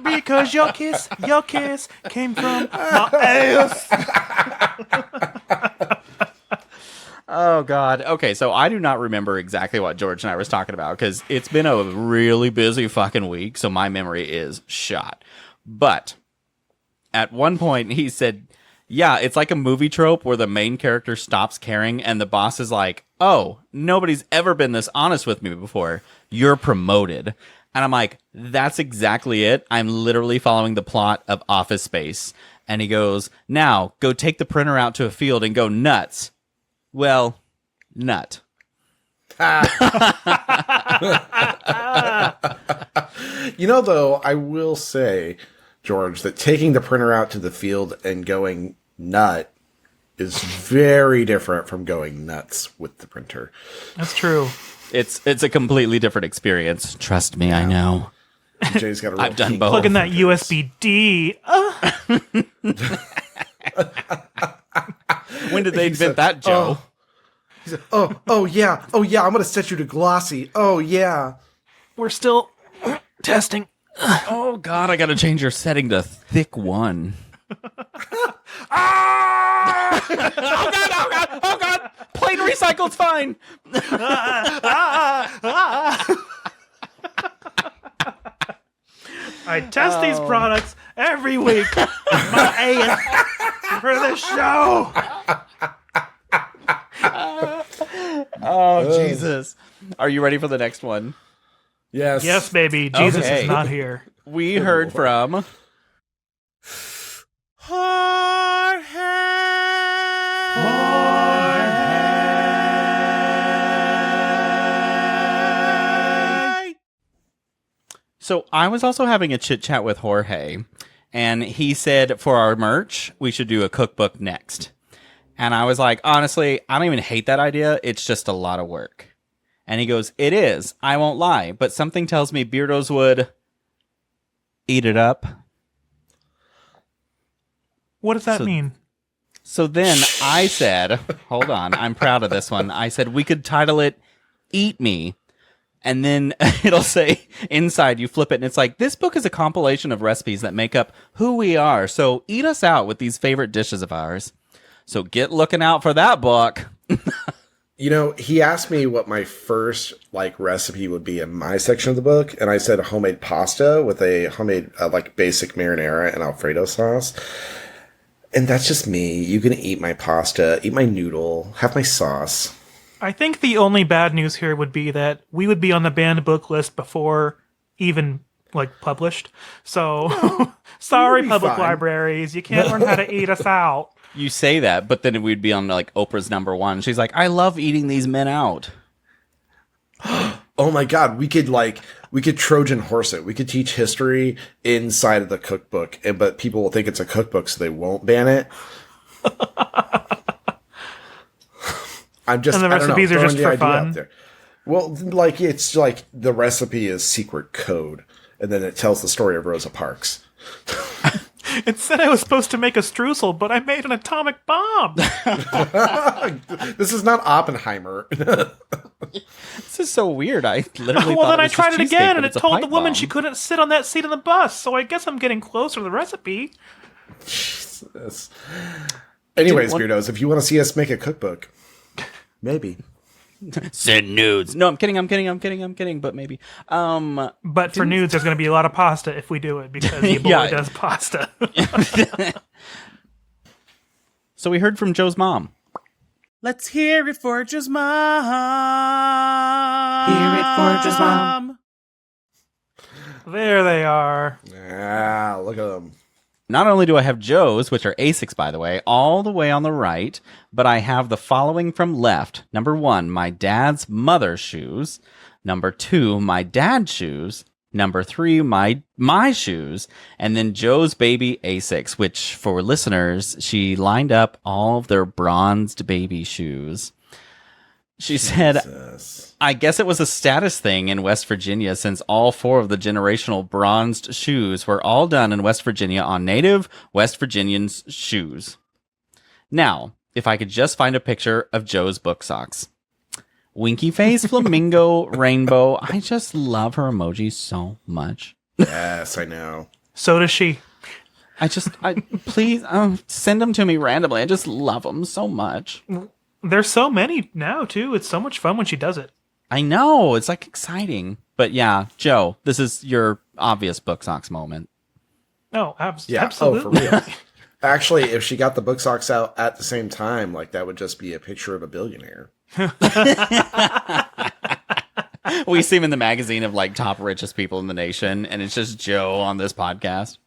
Because your kiss came from my ass. Oh, God. Okay, so I do not remember exactly what George and I was talking about because it's been a really busy fucking week, so my memory is shot. But at one point, he said, yeah, it's like a movie trope where the main character stops caring and the boss is like, oh, nobody's ever been this honest with me before. You're promoted. And I'm like, that's exactly it. I'm literally following the plot of Office Space. And he goes, now, go take the printer out to a field and go nuts. Well, nut. Though, I will say, George, that taking the printer out to the field and going nut is very different from going nuts with the printer. That's true. It's a completely different experience. Trust me, I know. Jay's got a real I've done kink both. Plug in that USB-D. When did they invent that, Joe? He said, oh yeah, I'm gonna set you to glossy. Oh yeah. We're still testing. Oh, God, I gotta change your setting to thick 1. Oh, God! Plain recycled's fine! I test these products every week. My ass for the show. Oh, Jesus. Are you ready for the next one? Yes. Yes, baby. Jesus Okay. is not here. We heard from... So I was also having a chit chat with Jorge, and he said for our merch, we should do a cookbook next. And I was like, honestly, I don't even hate that idea. It's just a lot of work. And he goes, it is. I won't lie. But something tells me Beardos would eat it up. What does that So- mean? So then I said, hold on, I'm proud of this one. I said we could title it Eat Me. And then it'll say inside, you flip it, and it's like, this book is a compilation of recipes that make up who we are. So eat us out with these favorite dishes of ours. So get looking out for that book. He asked me what my first recipe would be in my section of the book, and I said homemade pasta with a homemade basic marinara and Alfredo sauce. And that's just me. You can eat my pasta, eat my noodle, have my sauce. I think the only bad news here would be that we would be on the banned book list before even like published. So sorry, be public fine. libraries, you can't learn how to eat us out. You say that, but then we'd be on like Oprah's #1. She's like, I love eating these men out. Oh my God, we could Trojan horse it. We could teach history inside of the cookbook, but people will think it's a cookbook, so they won't ban it. And the recipes are just for fun. Well, like it's like the recipe is secret code, and then it tells the story of Rosa Parks. It said I was supposed to make a streusel, but I made an atomic bomb. This is not Oppenheimer. This is so weird. I literally Well, thought then I was tried just it cheesecake, again, but and it it's a told the pipe woman bomb. she couldn't sit on that seat on the bus. So I guess I'm getting closer to the recipe. Jesus. Anyways, weirdos, if you want to see us make a cookbook, maybe. Send nudes. No, I'm kidding. But maybe. But for nudes, there's going to be a lot of pasta if we do it because the boy Yeah. does pasta. So we heard from Joe's mom. Let's hear it for Joe's mom. Hear it for Joe's mom. There they are. Ah, look at them. Not only do I have Joe's, which are Asics, by the way, all the way on the right, but I have the following from left. Number 1, my dad's mother's shoes. Number 2, my dad's shoes. Number 3, my shoes. And then Joe's baby Asics, which for listeners, she lined up all of their bronzed baby shoes. She said, I guess it was a status thing in West Virginia since all 4 of the generational bronzed shoes were all done in West Virginia on native West Virginians' shoes. Now, if I could just find a picture of Joe's book socks. Winky face, flamingo, rainbow. I just love her emojis so much. Yes, I know. So does she. Please send them to me randomly. I just love them so much. There's so many now, too. It's so much fun when she does it. I know. It's like exciting. But yeah, Joe, this is your obvious book socks moment. No, Yeah. absolutely. Oh, for real. Actually, if she got the book socks out at the same time, like that would just be a picture of a billionaire. We see him in the magazine of like top richest people in the nation, and it's just Joe on this podcast.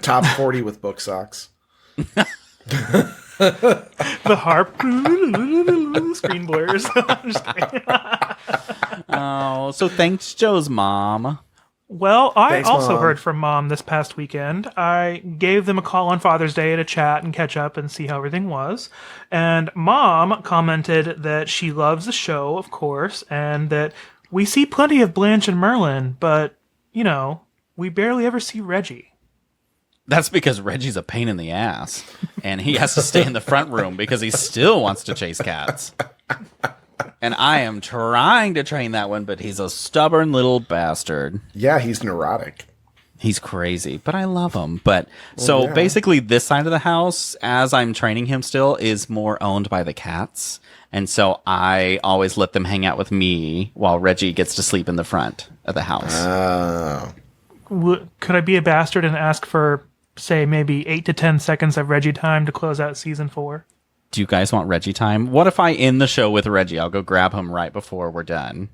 Top 40 with book socks. The harp screen blurs. I'm just kidding. Oh, so thanks, Joe's mom. Well, I Thanks, also Mom. heard from Mom this past weekend. I gave them a call on Father's Day to chat and catch up and see how everything was. And Mom commented that she loves the show, of course, and that we see plenty of Blanche and Merlin, but, you know, we barely ever see Reggie. That's because Reggie's a pain in the ass, and he has to stay in the front room because he still wants to chase cats. And I am trying to train that one, but he's a stubborn little bastard. Yeah, he's neurotic. He's crazy, but I love him. But so basically this side of the house, as I'm training him still, is more owned by the cats. And so I always let them hang out with me while Reggie gets to sleep in the front of the house. Oh. Could I be a bastard and ask for, say, maybe 8 to 10 seconds of Reggie time to close out season 4? Do you guys want Reggie time? What if I end the show with Reggie? I'll go grab him right before we're done.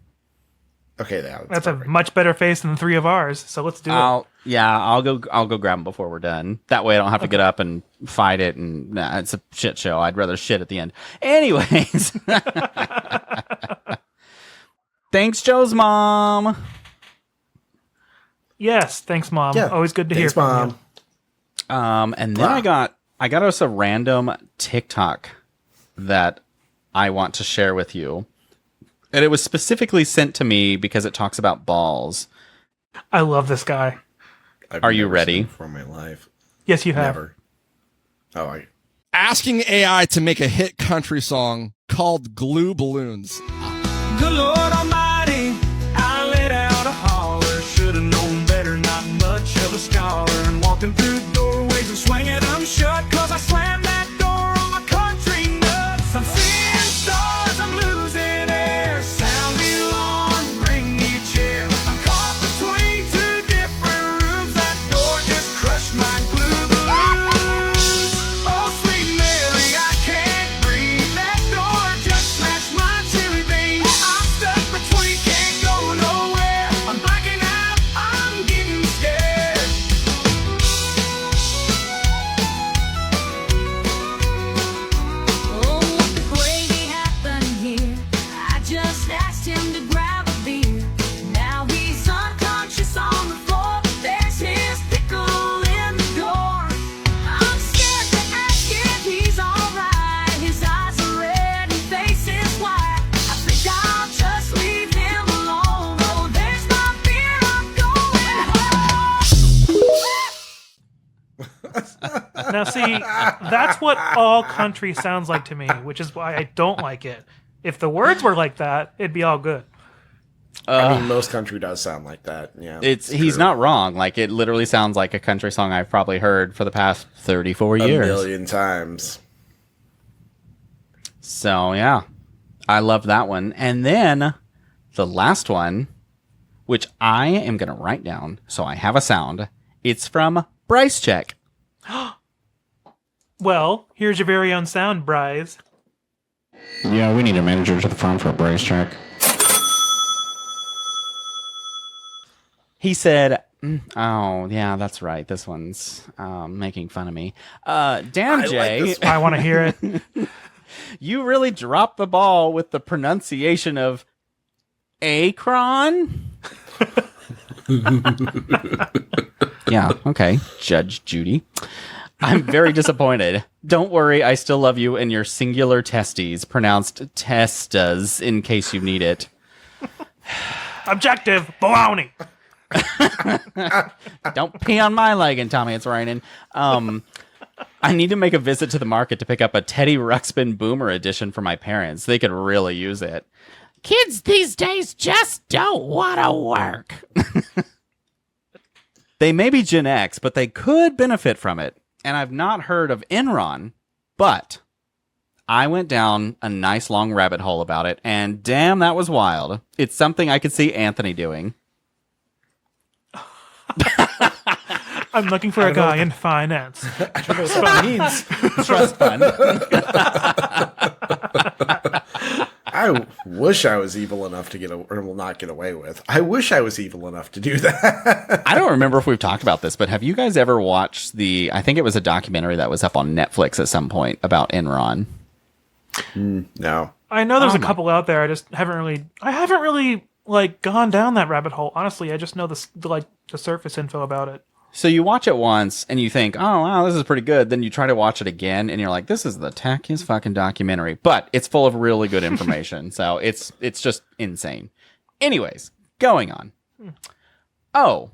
Okay, that's a much better face than the 3 of ours. So let's do it. I'll go grab him before we're done. That way I don't have to get up and fight it, and it's a shit show. I'd rather shit at the end. Anyways. Thanks, Joe's mom. Yes, thanks, Mom. Yeah, Always good to hear thanks, from Mom. you. And then I got us a random TikTok that I want to share with you. And it was specifically sent to me because it talks about balls. I love this guy. Are you ready? For my life. Yes, you have. Never. Oh, Asking AI to make a hit country song called Glue Balloons. Good Lord Almighty, I let out a holler. Should've known better, not much of a scholar. And walking through doorways and swinging them shut, cause I slammed that door on my country nuts. I'm seeing stars, I'm losing air. Sound the alarm, bring me a chair. I'm caught between 2 different rooms. That door just crushed my glue balloons. Oh, sweet Mary, I can't breathe. That door just smashed my chili bean. I'm stuck between Now, see, that's what all country sounds like to me, which is why I don't like it. If the words were like that, it'd be all good. I mean, most country does sound like that. Yeah, He's not wrong. Like, it literally sounds like a country song I've probably heard for the past 34 years. A million times. So, yeah. I love that one. And then the last one, which I am going to write down so I have a sound. It's from Bryce Check. Well, here's your very own sound, Bryce. Yeah, we need a manager to the farm for a brace check. He said, oh, yeah, that's right. This one's making fun of me. Damn, Jay. I want to hear it. You really dropped the ball with the pronunciation of Akron? Yeah, okay. Judge Judy. I'm very disappointed. Don't worry, I still love you and your singular testes, pronounced testas, in case you need it. Objective, baloney. Don't pee on my leg and tell me it's raining. I need to make a visit to the market to pick up a Teddy Ruxpin Boomer edition for my parents. They could really use it. Kids these days just don't want to work. They may be Gen X, but they could benefit from it. And I've not heard of Enron, but I went down a nice long rabbit hole about it, and damn, that was wild. It's something I could see Anthony doing. I'm looking for a guy in finance. I don't know what that means. Trust fund. I wish I was evil enough to not get away with. I wish I was evil enough to do that. I don't remember if we've talked about this, but have you guys ever watched I think it was a documentary that was up on Netflix at some point about Enron? No. I know there's a couple out there. I just haven't really like gone down that rabbit hole. Honestly, I just know the surface info about it. So you watch it once and you think, oh, wow, this is pretty good. Then you try to watch it again and you're like, this is the tackiest fucking documentary. But it's full of really good information. So it's just insane. Anyways, going on. Oh,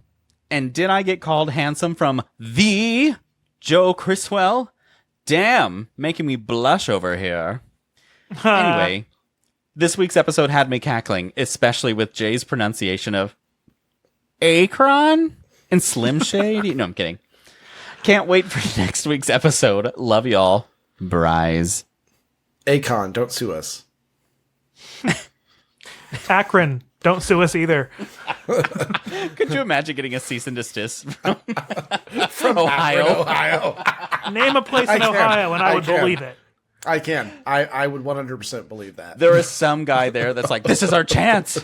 and did I get called handsome from the Joe Criswell? Damn, making me blush over here. Anyway, this week's episode had me cackling, especially with Jay's pronunciation of Akron and Slim Shady. No, I'm kidding. Can't wait for next week's episode. Love y'all. Bryce. Akon, don't sue us. Akron, don't sue us either. Could you imagine getting a cease and desist from Ohio? Name a place in Ohio and I would believe it. I can. I would 100% believe that. There is some guy there that's like, this is our chance.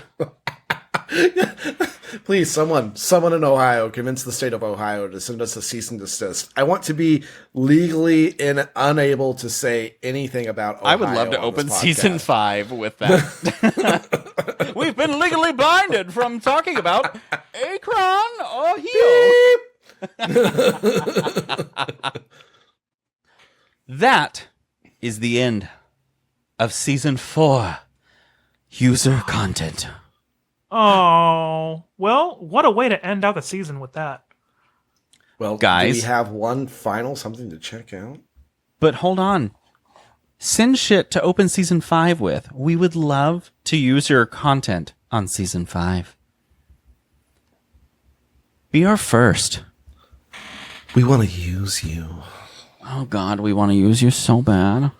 Please, someone in Ohio, convince the state of Ohio to send us a cease and desist. I want to be legally unable to say anything about Ohio. I would love to open season 5 with that. We've been legally blinded from talking about Akron, Ohio. That is the end of season 4. User content. Oh, well, what a way to end out the season with that. Well, guys, do we have one final something to check out? But hold on. Send shit to open season 5 with. We would love to use your content on season 5. Be our first. We want to use you. Oh God, we want to use you so bad.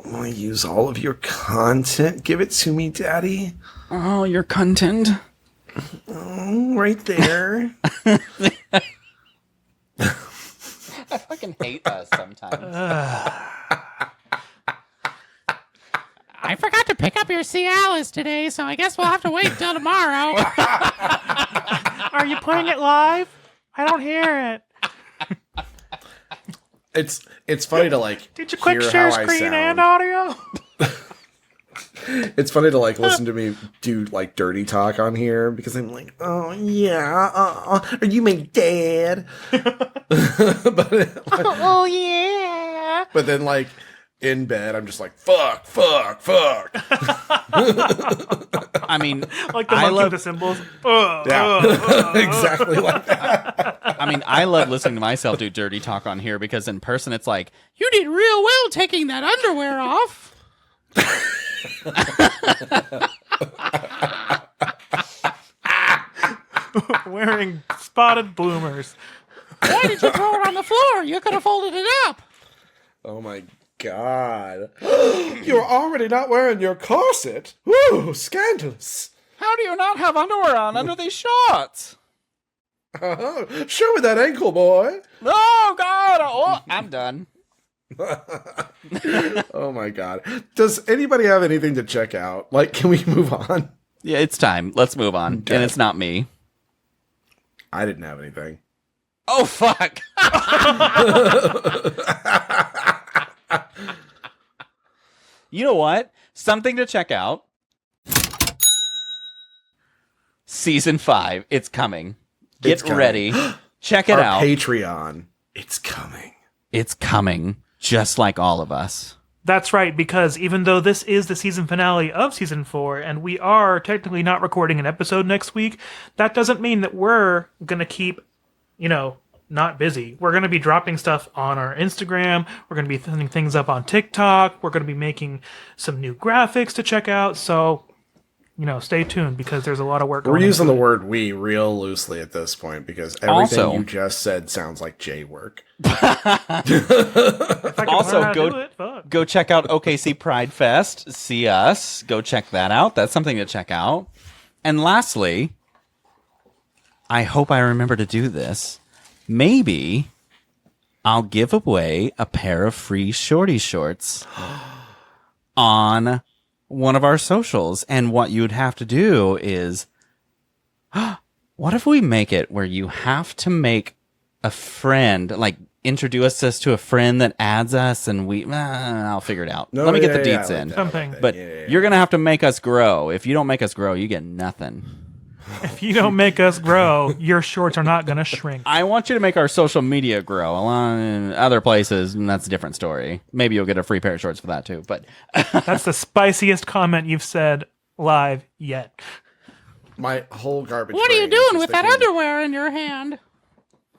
I want to use all of your content. Give it to me, Daddy. Oh, your content. Oh, right there. I fucking hate us sometimes. I forgot to pick up your Cialis today, so I guess we'll have to wait until tomorrow. Are you playing it live? I don't hear it. It's funny to like. Did you quick hear share how I screen sound. and audio? It's funny to like listen to me do like dirty talk on here because I'm like, oh yeah, are you my dad? Oh yeah. But then like in bed, I'm just like fuck. Like I mean, the monkey with the symbols. Yeah, exactly like that. I mean, I love listening to myself do dirty talk on here because in person it's like, You did real well taking that underwear off. Wearing spotted bloomers. Why did you throw it on the floor? You could have folded it up. Oh my god. You're already not wearing your corset. Woo, scandalous. how do you not have underwear on under these shorts? Show me that ankle, boy. Oh, God. Oh, I'm done. Oh my god. Does anybody have anything to check out? Like, can we move on? Yeah, it's time. Let's move on. Okay. And it's not me. I didn't have anything. Oh, fuck. You know what? Something to check out. Season 5. It's coming. Get It's coming. ready. Check it Our out. Patreon. It's coming. It's coming. Just like all of us. That's right, because even though this is the season finale of season 4, and we are technically not recording an episode next week, that doesn't mean that we're going to keep, not busy. We're going to be dropping stuff on our Instagram. We're going to be sending things up on TikTok. We're going to be making some new graphics to check out. So, stay tuned because there's a lot of work going We're using into the it. word "we" real loosely at this point because everything Also- you just said sounds like J work. If I can Also, learn how to go- do it, fuck. Go check out OKC Pride Fest. See us. Go check that out. That's something to check out. And lastly, I hope I remember to do this. Maybe I'll give away a pair of free shorty shorts on one of our socials. And what you'd have to do is, what if we make it where you have to make a friend, like introduce us to a friend that adds us and I'll figure it out. No, Let me get the yeah, deets I like in. that, I like Something. that. But Yeah. you're going to have to make us grow. If you don't make us grow, you get nothing. If you don't make us grow, your shorts are not going to shrink. I want you to make our social media grow. Along in other places, and that's a different story. Maybe you'll get a free pair of shorts for that too. But That's the spiciest comment you've said live yet. My whole garbage. What are you brain is doing just with that thinking- underwear in your hand?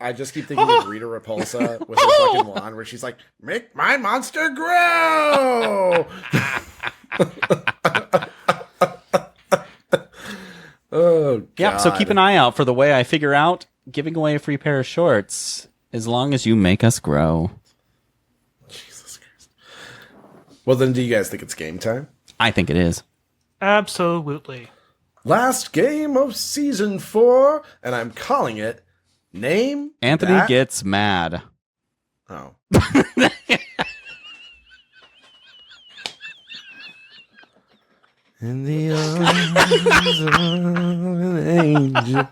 I just keep thinking of Rita Repulsa with her fucking wand, where she's like, "Make my monster grow." Oh, God. yeah, so keep an eye out for the way I figure out giving away a free pair of shorts as long as you make us grow. Jesus Christ. Well, then, do you guys think it's game time? I think it is. Absolutely. Last game of season 4, and I'm calling it Name Anthony That- gets mad. Oh. In the arms of an angel.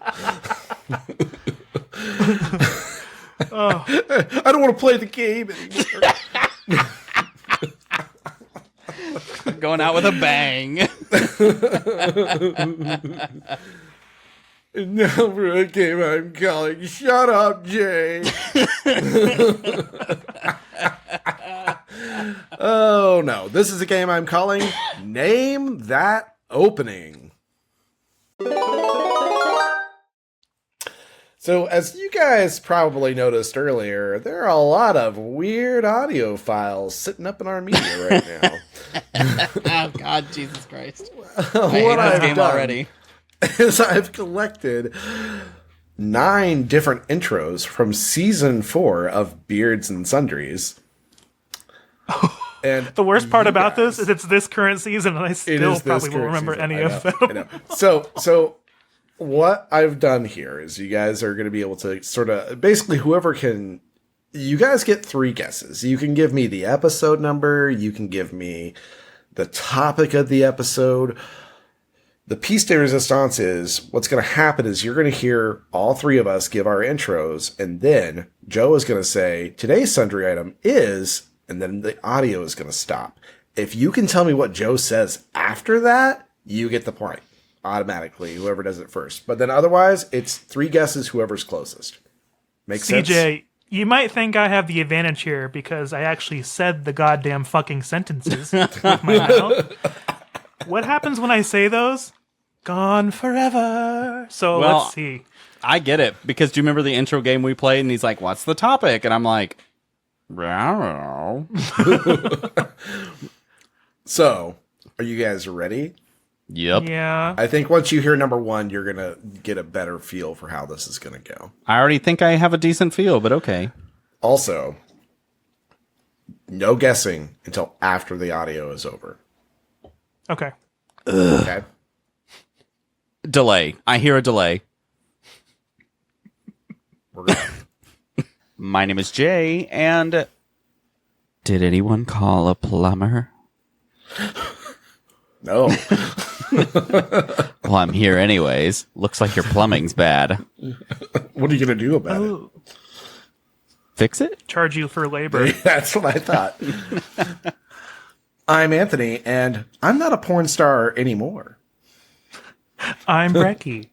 I don't want to play the game anymore. Going out with a bang. And now for a game I'm calling Shut Up, Jay. Oh, no. This is a game I'm calling Name That Opening. So, as you guys probably noticed earlier, there are a lot of weird audio files sitting up in our media right now. Oh, God, Jesus Christ. I What hate this I've game done already. is I've collected 9 different intros from season 4 of Beards and Sundries. And The worst part you about guys- this is it's this current season, and I It still is this probably won't current remember season. any I of know, them. I know. So what I've done here is you guys are going to be able to sort of basically whoever can. You guys get 3 guesses. You can give me the episode number. You can give me the topic of the episode. The piece de resistance is what's going to happen is you're going to hear all 3 of us give our intros, and then Joe is going to say today's sundry item is, and then the audio is going to stop. If you can tell me what Joe says after that, you get the point automatically, whoever does it first. But then otherwise, it's 3 guesses, whoever's closest. Make sense? CJ, you might think I have the advantage here because I actually said the goddamn fucking sentences with my mouth. What happens when I say those? Gone forever. So Well, let's see. I get it, because do you remember the intro game we played? And he's like, what's the topic? And I'm like, I don't know. So, are you guys ready? Yep. Yeah. I think once you hear number one, you're going to get a better feel for how this is going to go. I already think I have a decent feel, but okay. Also, no guessing until after the audio is over. Okay. Okay? Delay. I hear a delay. We're going. My name is Jay, and did anyone call a plumber? No. Well, I'm here anyways. Looks like your plumbing's bad. What are you going to do about Ooh. Fix it? Charge you for labor. it? That's what I thought. I'm Anthony, and I'm not a porn star anymore. I'm Brecky.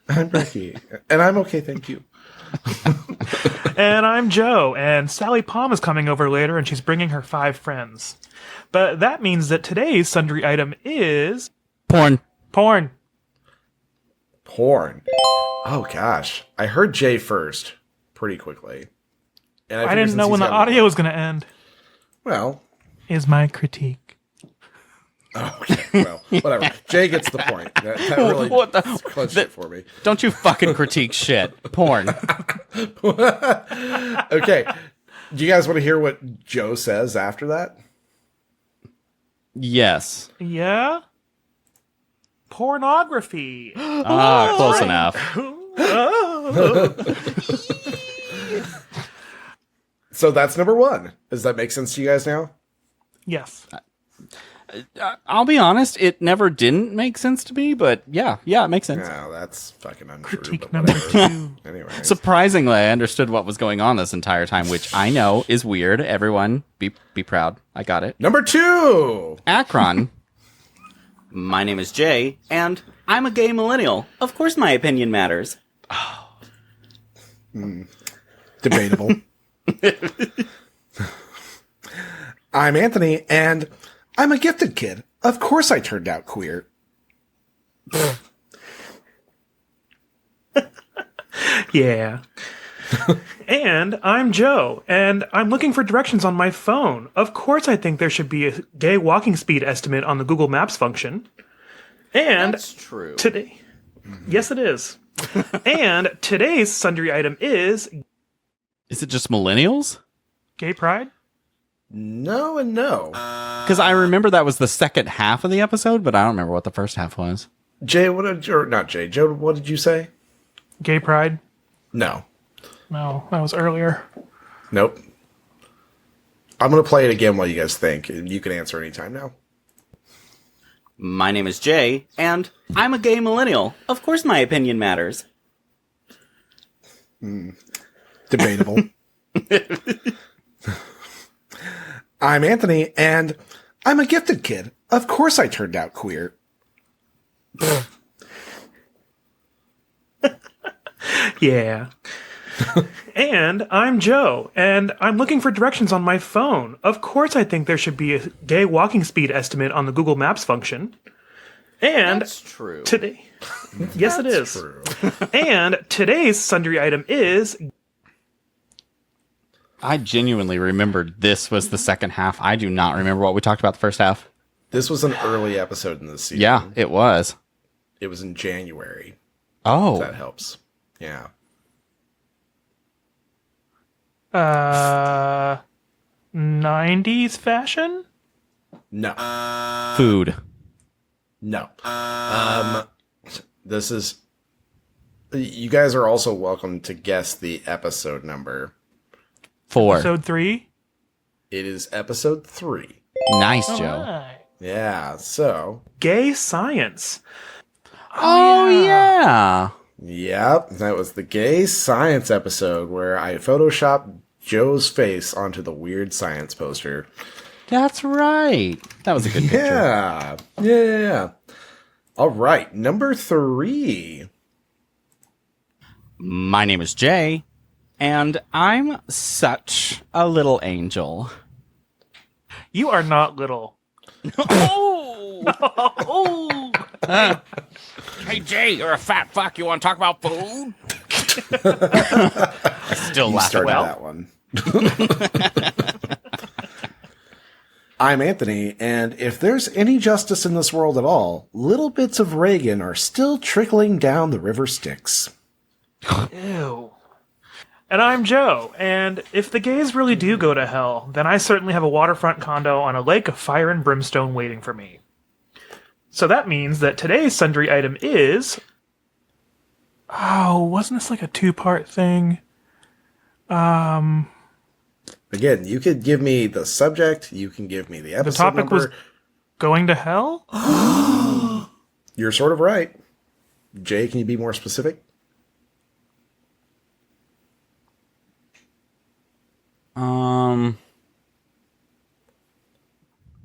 I'm Becky, and I'm okay, thank you. And I'm Joe, and Sally Palm is coming over later, and she's bringing her 5 friends. But that means that today's sundry item is... Porn. Porn. Porn. Oh, gosh. I heard Jay first pretty quickly. And I figured didn't since know he's when the got- audio was going to end. Well, Is my critique. okay, well, whatever. Jay gets the point. That really What the- clinched it for me. Don't you fucking critique shit. Porn. Okay. Do you guys want to hear what Joe says after that? Yes. Yeah? Pornography. Close enough. So that's number one. Does that make sense to you guys now? Yes. I'll be honest, it never didn't make sense to me, but yeah, it makes sense. No, that's fucking untrue. Critique but number whatever. 2. Anyway. Surprisingly, I understood what was going on this entire time, which I know is weird. Everyone, be proud. I got it. Number 2. Akron. My name is Jay, and I'm a gay millennial. Of course my opinion matters. Debatable. I'm Anthony, and I'm a gifted kid. Of course I turned out queer. Yeah. And I'm Joe, and I'm looking for directions on my phone. Of course I think there should be a gay walking speed estimate on the Google Maps function. And That's true. today... Yes, it is. And today's sundry item is Is it just millennials? gay pride. No and no. Because I remember that was the second half of the episode, but I don't remember what the first half was. Jay, what did or not Jay? Joe, what did you say? Gay pride. No. No, that was earlier. Nope. I'm going to play it again while you guys think. You can answer anytime now. My name is Jay, and I'm a gay millennial. Of course my opinion matters. Debatable. I'm Anthony, and I'm a gifted kid. Of course I turned out queer. Yeah. And I'm Joe, and I'm looking for directions on my phone. Of course I think there should be a gay walking speed estimate on the Google Maps function. And That's true. today... Yes, it is. True. And today's sundry item is... I genuinely remembered this was the second half. I do not remember what we talked about the first half. This was an early episode in the season. Yeah, it was. It was in January. Oh. If that helps. Yeah. 90s fashion? No. Food. No. This is... You guys are also welcome to guess the episode number. 4. Episode 3? It is episode 3. Nice, Joe. Alright. Yeah, so... Gay science. Oh, yeah. Yep, that was the gay science episode where I photoshopped Joe's face onto the weird science poster. That's right. That was a good picture. Yeah. All right, number 3. My name is Jay, and I'm such a little angel. You are not little. Oh! Oh! Hey, Jay, you're a fat fuck. You want to talk about food? Still You laugh started well. that one. I'm Anthony, and if there's any justice in this world at all, little bits of Reagan are still trickling down the river Styx. Ew. And I'm Joe, and if the gays really do go to hell, then I certainly have a waterfront condo on a lake of fire and brimstone waiting for me. So that means that today's sundry item is... Oh, wasn't this like a two-part thing? Again, you could give me the subject, you can give me the episode The topic number. was going to hell? You're sort of right. Jay, can you be more specific?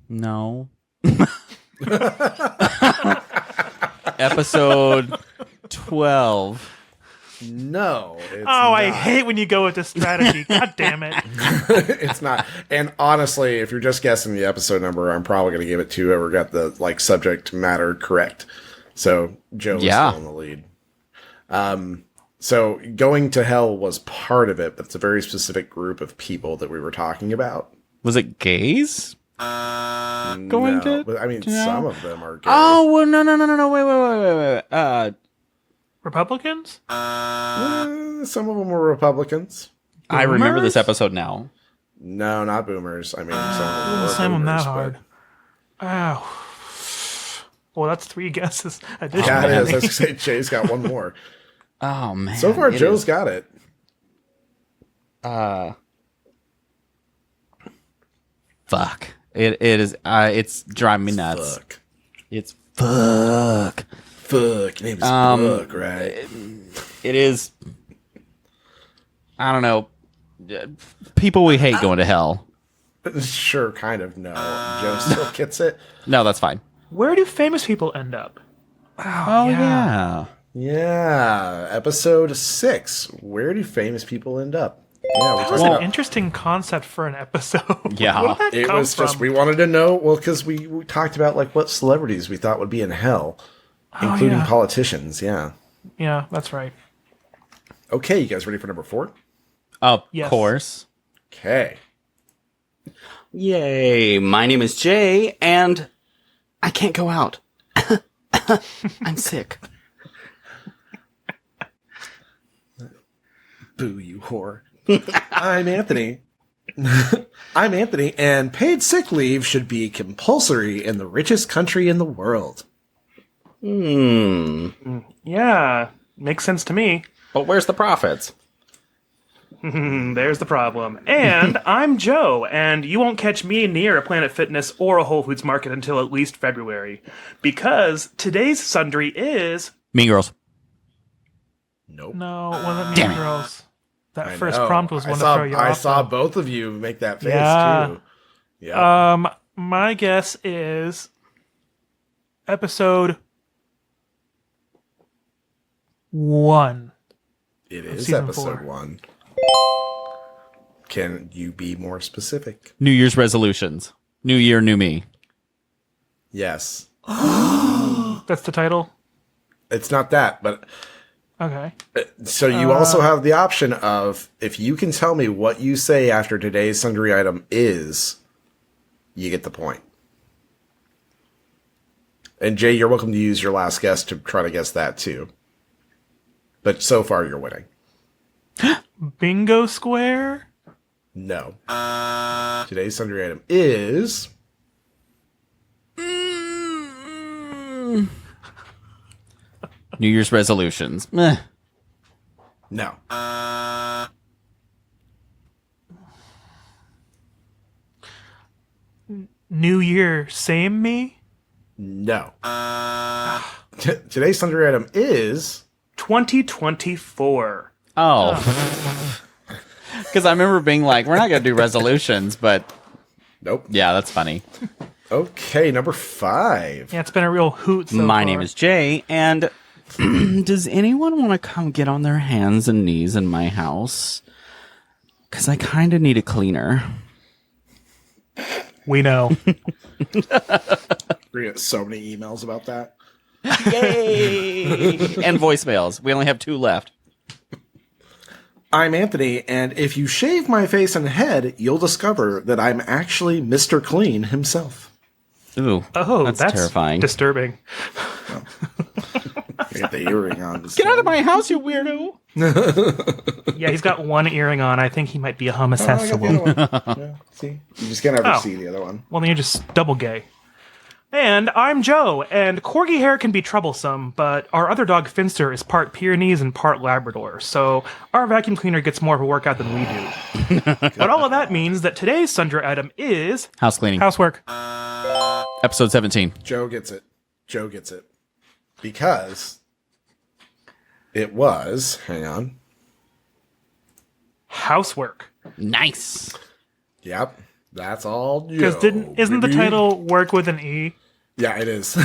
No. Episode 12. No. It's I not. hate when you go with this strategy. God damn it. It's not. And honestly, if you're just guessing the episode number, I'm probably going to give it to whoever got the subject matter correct. So Joe is still in the lead. So going to hell was part of it, but it's a very specific group of people that we were talking about. Was it gays? Going to? But, I mean, some of them are gay. Oh, well, no. Wait. Republicans? Some of them were Republicans. I remember this episode now. No, not boomers. I mean, some of them were Same on boomers, that hard. Oh. Well, that's 3 guesses. Yeah, it is. I was going to say, Jay's got one more. Oh, man. So far, Joe's got it. Fuck. It is. It's driving me nuts. Fuck. It's fuck. Fuck. Name's Fuck, right? It is. I don't know. People we hate going to hell. Sure, kind of. No. Joe still gets it. No, that's fine. Where do famous people end up? Oh, yeah. Yeah. Episode 6. Where do famous people end up? Yeah, we're That was talking an about. interesting concept for an episode. Yeah. Where did that It come was just, from? we wanted to know, well, because we talked about what celebrities we thought would be in hell, including yeah. politicians. Yeah. Yeah, that's right. Okay, you guys ready for number 4? Of Yes. course. Okay. Yay, my name is Jay, and I can't go out. I'm sick. Boo, you whore. I'm Anthony. I'm Anthony, and paid sick leave should be compulsory in the richest country in the world. Yeah, makes sense to me. But where's the profits? There's the problem. And I'm Joe, and you won't catch me near a Planet Fitness or a Whole Foods market until at least February. Because today's sundry is... Mean Girls. Nope. No, it wasn't Damn Mean it. Girls. That I first know. prompt was I one saw, to throw you I off. saw both of you make that face, Yeah. too. Yeah. My guess is episode 1. It is season episode 4. 1. Can you be more specific? New Year's resolutions. New year, new me. Yes. That's the title? It's not that, but Okay. so you also have the option of, if you can tell me what you say after today's sundry item is, you get the point. And Jay, you're welcome to use your last guess to try to guess that too. But so far, you're winning. Bingo Square? No. Today's sundry item is... New Year's resolutions. Meh. No. New Year, same me? No. Today's sundry item is... 2024. Oh. Because I remember being like, we're not going to do resolutions, but Nope. yeah, that's funny. Okay, number 5. Yeah, it's been a real hoot so My far. name is Jay, and does anyone want to come get on their hands and knees in my house? Because I kind of need a cleaner. We know. We're gonna get so many emails about that. Yay! And voicemails. We only have 2 left. I'm Anthony, and if you shave my face and head, you'll discover that I'm actually Mr. Clean himself. Ooh. Oh, that's that's terrifying. disturbing. You got the earring on. Get out of my house, you weirdo! Yeah, he's got one earring on. I think he might be a Oh, I got homosexual. the other one. Yeah, see? You just can't ever see the other one. Well, then you're just double gay. And I'm Joe, and corgi hair can be troublesome, but our other dog, Finster, is part Pyrenees and part Labrador, so our vacuum cleaner gets more of a workout than we do. But all of that means that today's sundry item is... House cleaning. Housework. Episode 17. Joe gets it. Joe gets it. Because it was... Hang on. Housework. Nice. Yep. That's all Joe. Because isn't the title Work with an E? Yeah, it is.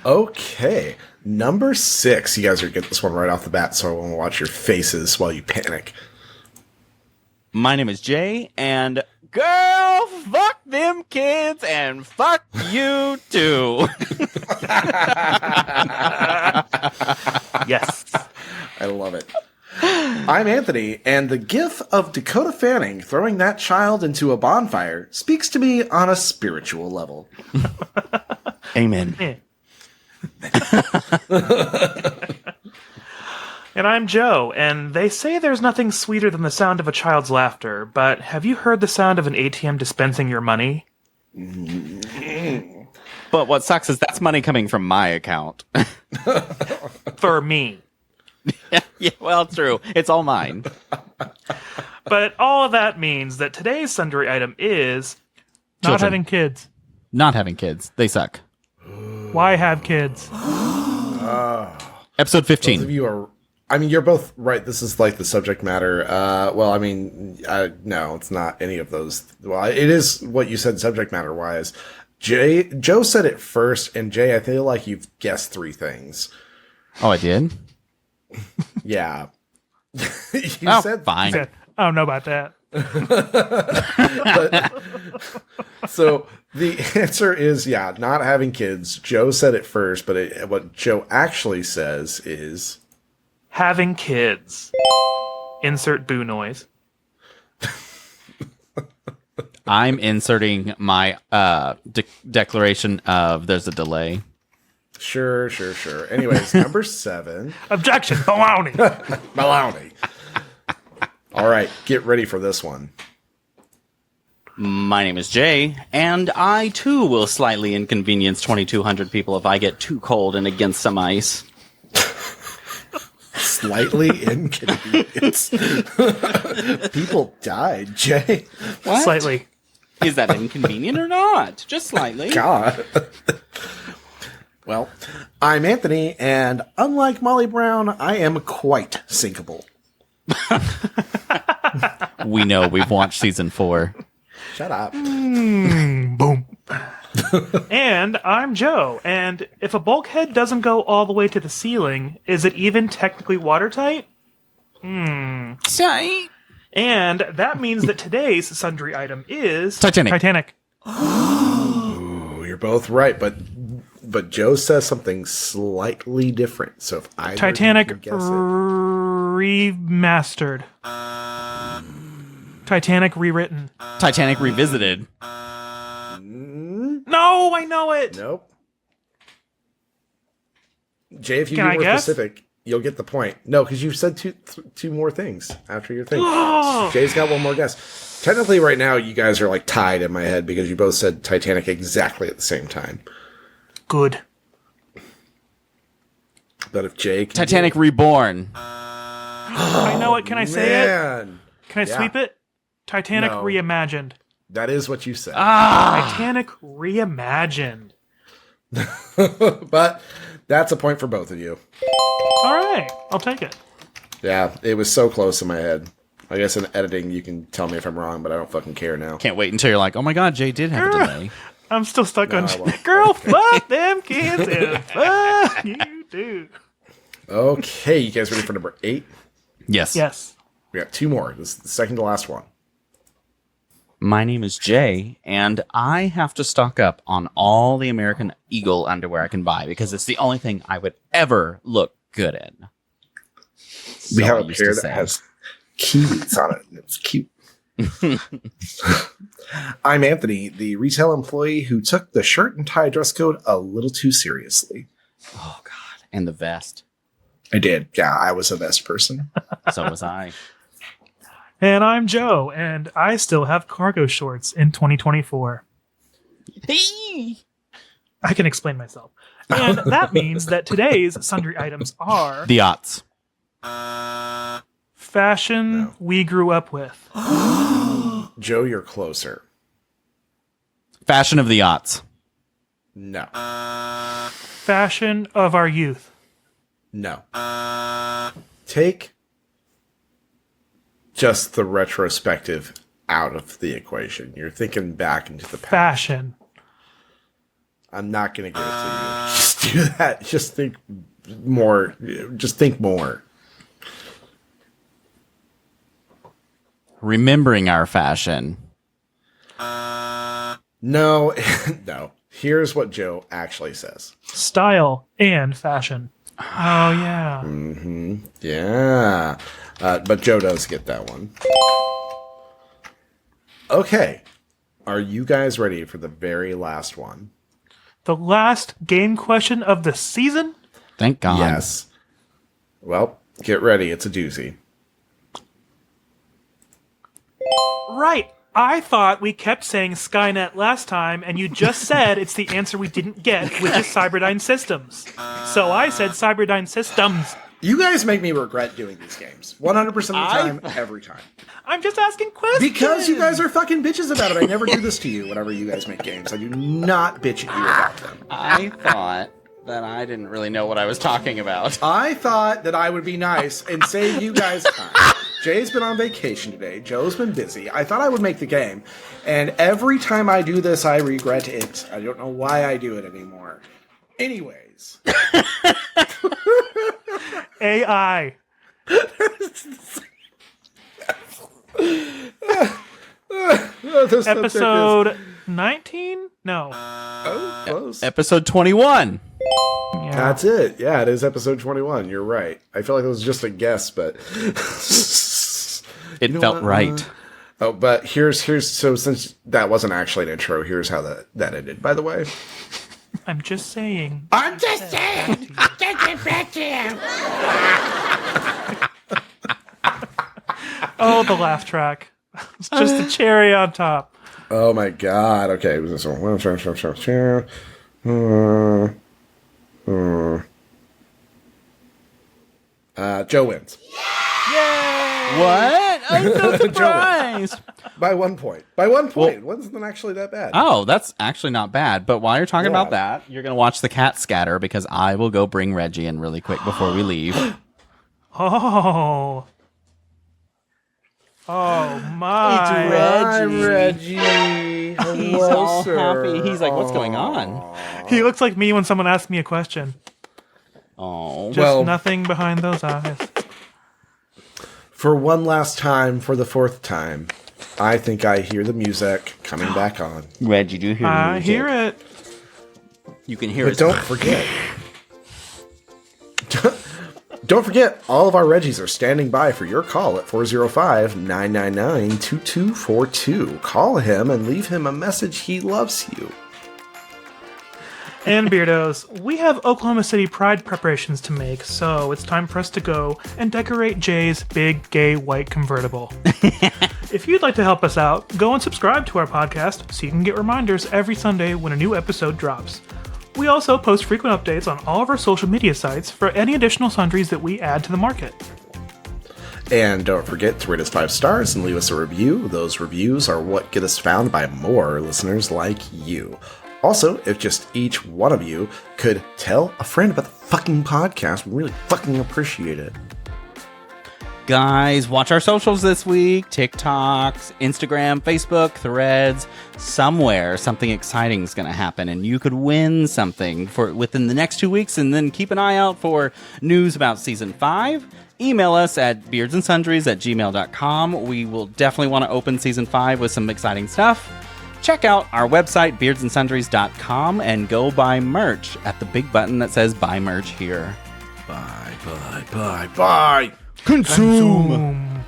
Okay. Number 6. You guys are getting this one right off the bat, so I want to watch your faces while you panic. My name is Jay, and girl, fuck them kids, and fuck you too. Yes. I love it. I'm Anthony, and the gif of Dakota Fanning throwing that child into a bonfire speaks to me on a spiritual level. Amen. Eh. And I'm Joe, and they say there's nothing sweeter than the sound of a child's laughter, but have you heard the sound of an ATM dispensing your money? But what sucks is that's money coming from my account. For me. Yeah, well, it's true. It's all mine. But all of that means that today's sundry item is not Children. having kids. Not having kids. They suck. Why have kids? Episode 15. Both of you are... I mean, you're both right. This is like the subject matter. Well, I mean, no, it's not any of those. Well, it is what you said subject matter-wise. Joe said it first, and Jay, I feel like you've guessed 3 things. Oh, I did? Yeah. You said fine. I don't know about that. So the answer is, yeah, not having kids. Joe said it first, but what Joe actually says is... Having kids. Insert boo noise. I'm inserting my declaration of there's a delay. Sure. Anyways, number 7. Objection. Baloney. Baloney. All right, get ready for this one. My name is Jay, and I too will slightly inconvenience 2,200 people if I get too cold and against some ice. Slightly inconvenience. People died, Jay. What? Slightly. Is that inconvenient or not? Just slightly. God. Well, I'm Anthony, and unlike Molly Brown, I am quite sinkable. We know. We've watched season 4. Shut up. Boom. And I'm Joe, and if a bulkhead doesn't go all the way to the ceiling, is it even technically watertight? Tight. And that means that today's sundry item is... Titanic. Ooh, you're both right, but Joe says something slightly different. So if I Titanic guess it. remastered. Titanic rewritten. Titanic revisited. No, I know it. Nope. Jay, if you Can be I more guess? specific, you'll get the point. No, because you've said two more things after your thing. Oh. Jay's got one more guess. Technically, right now, you guys are like tied in my head because you both said Titanic exactly at the same time. Good. But if Jay can Titanic Reborn. I know it. Can I say it? Man, Can I sweep it? Titanic No. reimagined. that is what you said. Titanic reimagined. But that's a point for both of you. All right, I'll take it. Yeah, it was so close in my head. I guess in editing, you can tell me if I'm wrong, but I don't fucking care now. Can't wait until you're like, oh my god, Jay did have a delay. I'm still stuck No, on. I won't. Girl, fuck them kids and fuck you too. Okay, you guys ready for number 8? Yes. Yes. We got 2 more. This is the second to last one. My name is Jay, and I have to stock up on all the American Eagle underwear I can buy because it's the only thing I would ever look good in. We So have I a used pair to that say. has kiwis on it. And it's cute. I'm Anthony, the retail employee who took the shirt and tie dress code a little too seriously. Oh, God. And the vest. I did. Yeah, I was a vest person. So was I. And I'm Joe, and I still have cargo shorts in 2024. I can explain myself. And that means that today's sundry items are The Aughts. fashion we grew up with. Joe, you're closer. Fashion of the Aughts. No. Fashion of our youth. No. Take just the retrospective out of the equation. You're thinking back into the past. Fashion. I'm not going to give it to you. Just do that. Just think more. Just think more. Remembering our fashion. No. No. Here's what Joe actually says. Style and fashion. Oh, yeah. Mm-hmm. Yeah. But Joe does get that one. Okay. Are you guys ready for the very last one? The last game question of the season? Thank God. Yes. Well, get ready. It's a doozy. Right. I thought we kept saying Skynet last time, and you just said it's the answer we didn't get, which is Cyberdyne Systems. So I said Cyberdyne Systems. You guys make me regret doing these games. 100% of the time, every time. I'm just asking questions. Because you guys are fucking bitches about it. I never do this to you whenever you guys make games. I do not bitch at you about them. I thought that I didn't really know what I was talking about. I thought that I would be nice and save you guys time. Jay's been on vacation today. Joe's been busy. I thought I would make the game. And every time I do this, I regret it. I don't know why I do it anymore. Anyways. AI. Episode 19? No. Oh, close. Episode 21. Yeah. That's it. Yeah, it is episode 21. You're right. I feel like it was just a guess, but It felt right. Oh, but here's so since that wasn't actually an intro, here's how that ended, by the way. I'm just saying. I'm just saying. Oh, the laugh track. It's just a cherry on top. Oh my god. Okay. Joe wins. What? I'm so surprised. By 1 point. By 1 point. Wasn't actually that bad. Oh, that's actually not bad. But while you're talking Yeah. about that, you're going to watch the cat scatter because I will go bring Reggie in really quick before we leave. Oh. Oh, my. Hi, Reggie. He's Hello, all sir. happy. He's like, what's going on? He looks like me when someone asks me a question. Oh. Just Well- nothing behind those eyes. For one last time, for the fourth time, I think I hear the music coming back on. Reggie, do you hear I music? hear it. You can hear But it. don't forget. Don't forget, all of our Reggies are standing by for your call at 405-999-2242. Call him and leave him a message. He loves you. And Beardos, we have Oklahoma City Pride preparations to make, so it's time for us to go and decorate Jay's big gay white convertible. If you'd like to help us out, go and subscribe to our podcast so you can get reminders every Sunday when a new episode drops. We also post frequent updates on all of our social media sites for any additional sundries that we add to the market. And don't forget to rate us 5 stars and leave us a review. Those reviews are what get us found by more listeners like you. Also, if just each one of you could tell a friend about the fucking podcast, we really fucking appreciate it. Guys, watch our socials this week. TikToks, Instagram, Facebook, Threads. Somewhere something exciting is going to happen, and you could win something for within the next 2 weeks. And then keep an eye out for news about Season 5. Email us at beardsandsundries@gmail.com. We will definitely want to open Season 5 with some exciting stuff. Check out our website, beardsandsundries.com, and go buy merch at the big button that says Buy Merch here. Bye. Consume.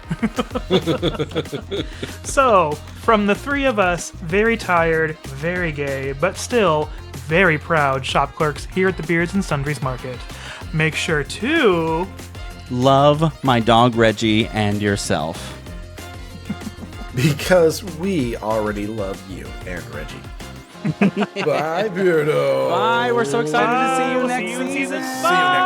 So, from the three of us, very tired, very gay, but still very proud shop clerks here at the Beards and Sundries Market, make sure to Love my dog Reggie and yourself. Because we already love you and Reggie. Bye, Beardo. Bye. We're so excited to see you We'll next see you in season. season Bye.